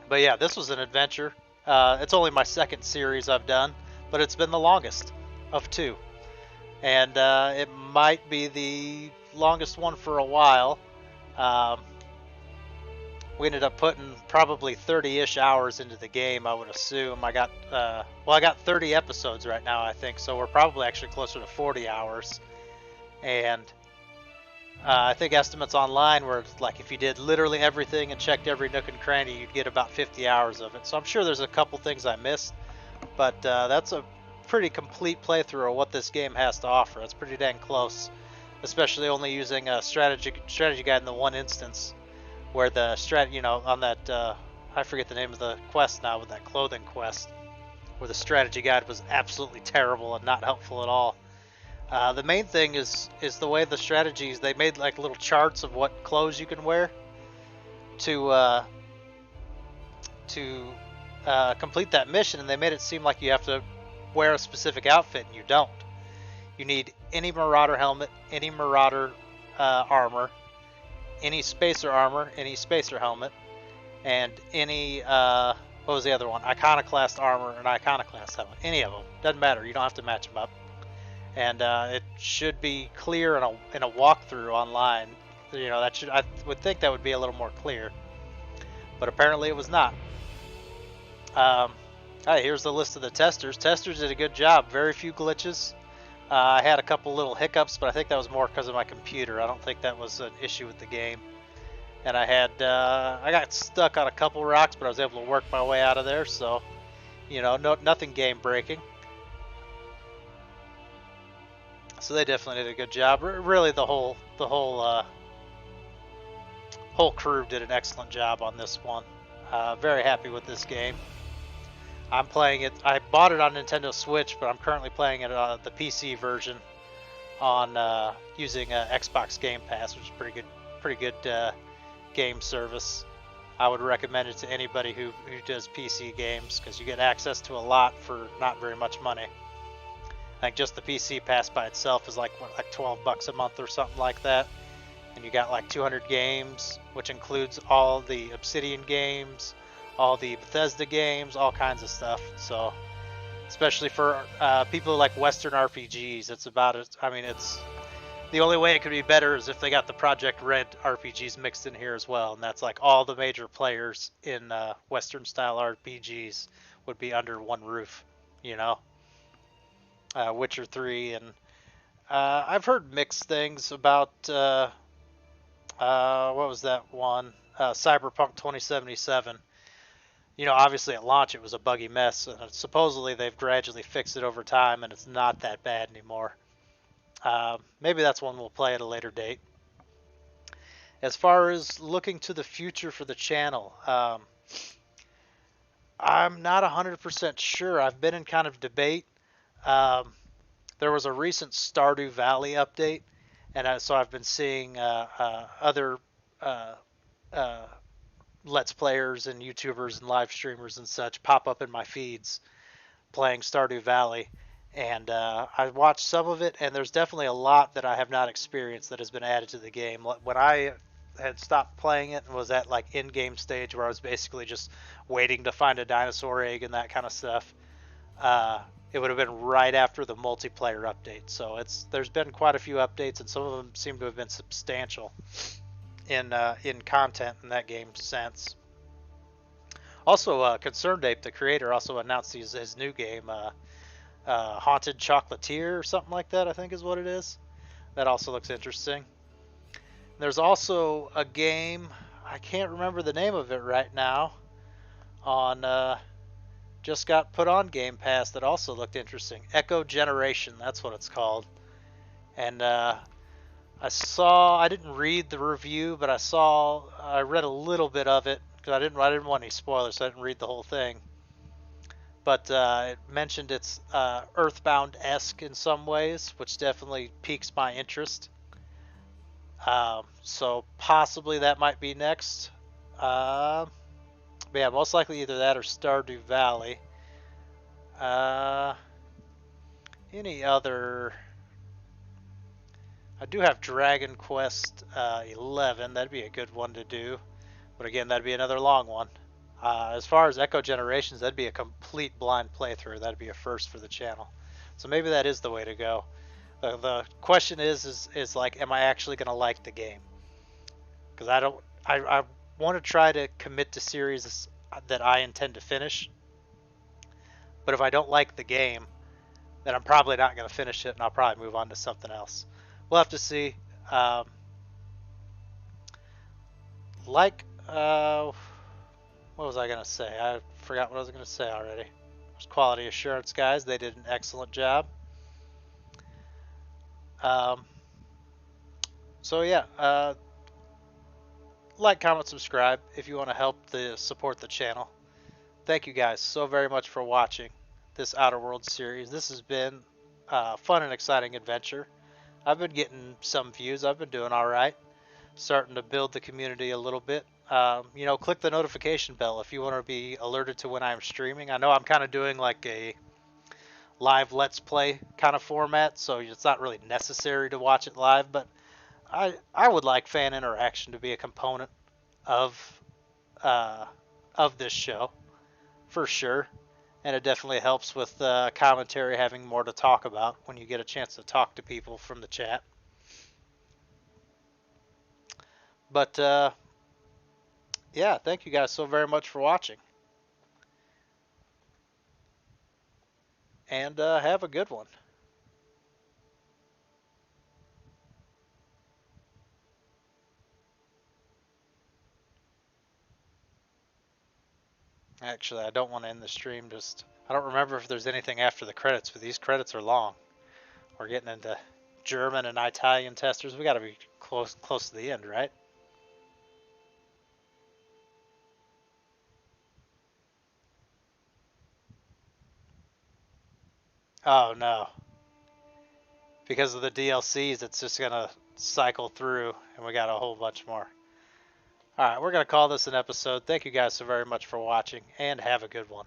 But yeah, this was an adventure. It's only my second series I've done, but it's been the longest of 2. And it might be the longest one for a while. We ended up putting probably 30-ish hours into the game, I would assume. I got 30 episodes right now, I think, so we're probably actually closer to 40 hours. And I think estimates online were like if you did literally everything and checked every nook and cranny, you'd get about 50 hours of it. So I'm sure there's a couple things I missed, but that's a pretty complete playthrough of what this game has to offer. It's pretty dang close, especially only using a strategy guide in the one instance where the on that I forget the name of the quest now, with that clothing quest, where the strategy guide was absolutely terrible and not helpful at all. The main thing is the way the strategies, they made like little charts of what clothes you can wear to complete that mission, and they made it seem like you have to wear a specific outfit, and you don't. You need any Marauder helmet, any Marauder armor, any Spacer armor, any Spacer helmet, and any, what was the other one? Iconoclast armor and Iconoclast helmet. Any of them. Doesn't matter. You don't have to match them up. And it should be clear in a walkthrough online. I would think that would be a little more clear. But apparently it was not. Hey, here's the list of the testers. Testers did a good job. Very few glitches. I had a couple little hiccups, but I think that was more because of my computer. I don't think that was an issue with the game. And I got stuck on a couple rocks, but I was able to work my way out of there. So, nothing game breaking. So they definitely did a good job. Really, the whole crew did an excellent job on this one. Very happy with this game. I'm playing it. I bought it on Nintendo Switch, but I'm currently playing it on the PC version on using Xbox Game Pass, which is pretty good game service. I would recommend it to anybody who does PC games, because you get access to a lot for not very much money. I think just the PC pass by itself is like $12 a month or something like that. And you got like 200 games, which includes all the Obsidian games, all the Bethesda games, all kinds of stuff. So, especially for people who like Western RPGs, it's about it. I mean, it's the only way it could be better is if they got the Project Red RPGs mixed in here as well. And that's like all the major players in Western style RPGs would be under one roof, Witcher 3, and I've heard mixed things about what was that one? Cyberpunk 2077. Obviously at launch it was a buggy mess, and supposedly they've gradually fixed it over time, and it's not that bad anymore. Maybe that's one we'll play at a later date. As far as looking to the future for the channel, I'm not 100% sure. I've been in kind of debate. There was a recent Stardew Valley update, and so I've been seeing other Let's Players and YouTubers and live streamers and such pop up in my feeds playing Stardew Valley. And I watched some of it, and there's definitely a lot that I have not experienced that has been added to the game. When I had stopped playing it and was at like in-game stage where I was basically just waiting to find a dinosaur egg and that kind of stuff, it would have been right after the multiplayer update. So there's been quite a few updates, and some of them seem to have been substantial in content in that game sense. Also, Concerned Ape, the creator, also announced his new game, Haunted Chocolatier or something like that, I think is what it is. That also looks interesting. There's also a game, I can't remember the name of it right now, on just got put on Game Pass that also looked interesting. Echo Generation, that's what it's called. And I didn't read the review, but I read a little bit of it because I didn't want any spoilers, so I didn't read the whole thing. But it mentioned it's Earthbound-esque in some ways, which definitely piques my interest. So possibly that might be next. But yeah, most likely either that or Stardew Valley. Any other? I do have Dragon Quest 11. That'd be a good one to do. But again, that'd be another long one. As far as Echo Generations, that'd be a complete blind playthrough. That'd be a first for the channel. So maybe that is the way to go. The question is like, am I actually going to like the game? Because I want to try to commit to series that I intend to finish. But if I don't like the game, then I'm probably not going to finish it, and I'll probably move on to something else. We'll have to see. What was I going to say? I forgot what I was going to say already. There's quality assurance guys. They did an excellent job. So yeah, like, comment, subscribe if you want to help support the channel. Thank you guys so very much for watching this Outer Worlds series. This has been a fun and exciting adventure. I've been getting some views. I've been doing all right. Starting to build the community a little bit. You know, click the notification bell if you want to be alerted to when I'm streaming. I know I'm kind of doing like a live Let's Play kind of format, so it's not really necessary to watch it live, but I would like fan interaction to be a component of this show, for sure. And it definitely helps with commentary, having more to talk about when you get a chance to talk to people from the chat. But yeah, thank you guys so very much for watching. And have a good one. Actually, I don't want to end the stream. I don't remember if there's anything after the credits, but these credits are long. We're getting into German and Italian testers. We got to be close to the end, right? Oh no. Because of the DLCs, it's just going to cycle through, and we got a whole bunch more. Alright, we're going to call this an episode. Thank you guys so very much for watching, and have a good one.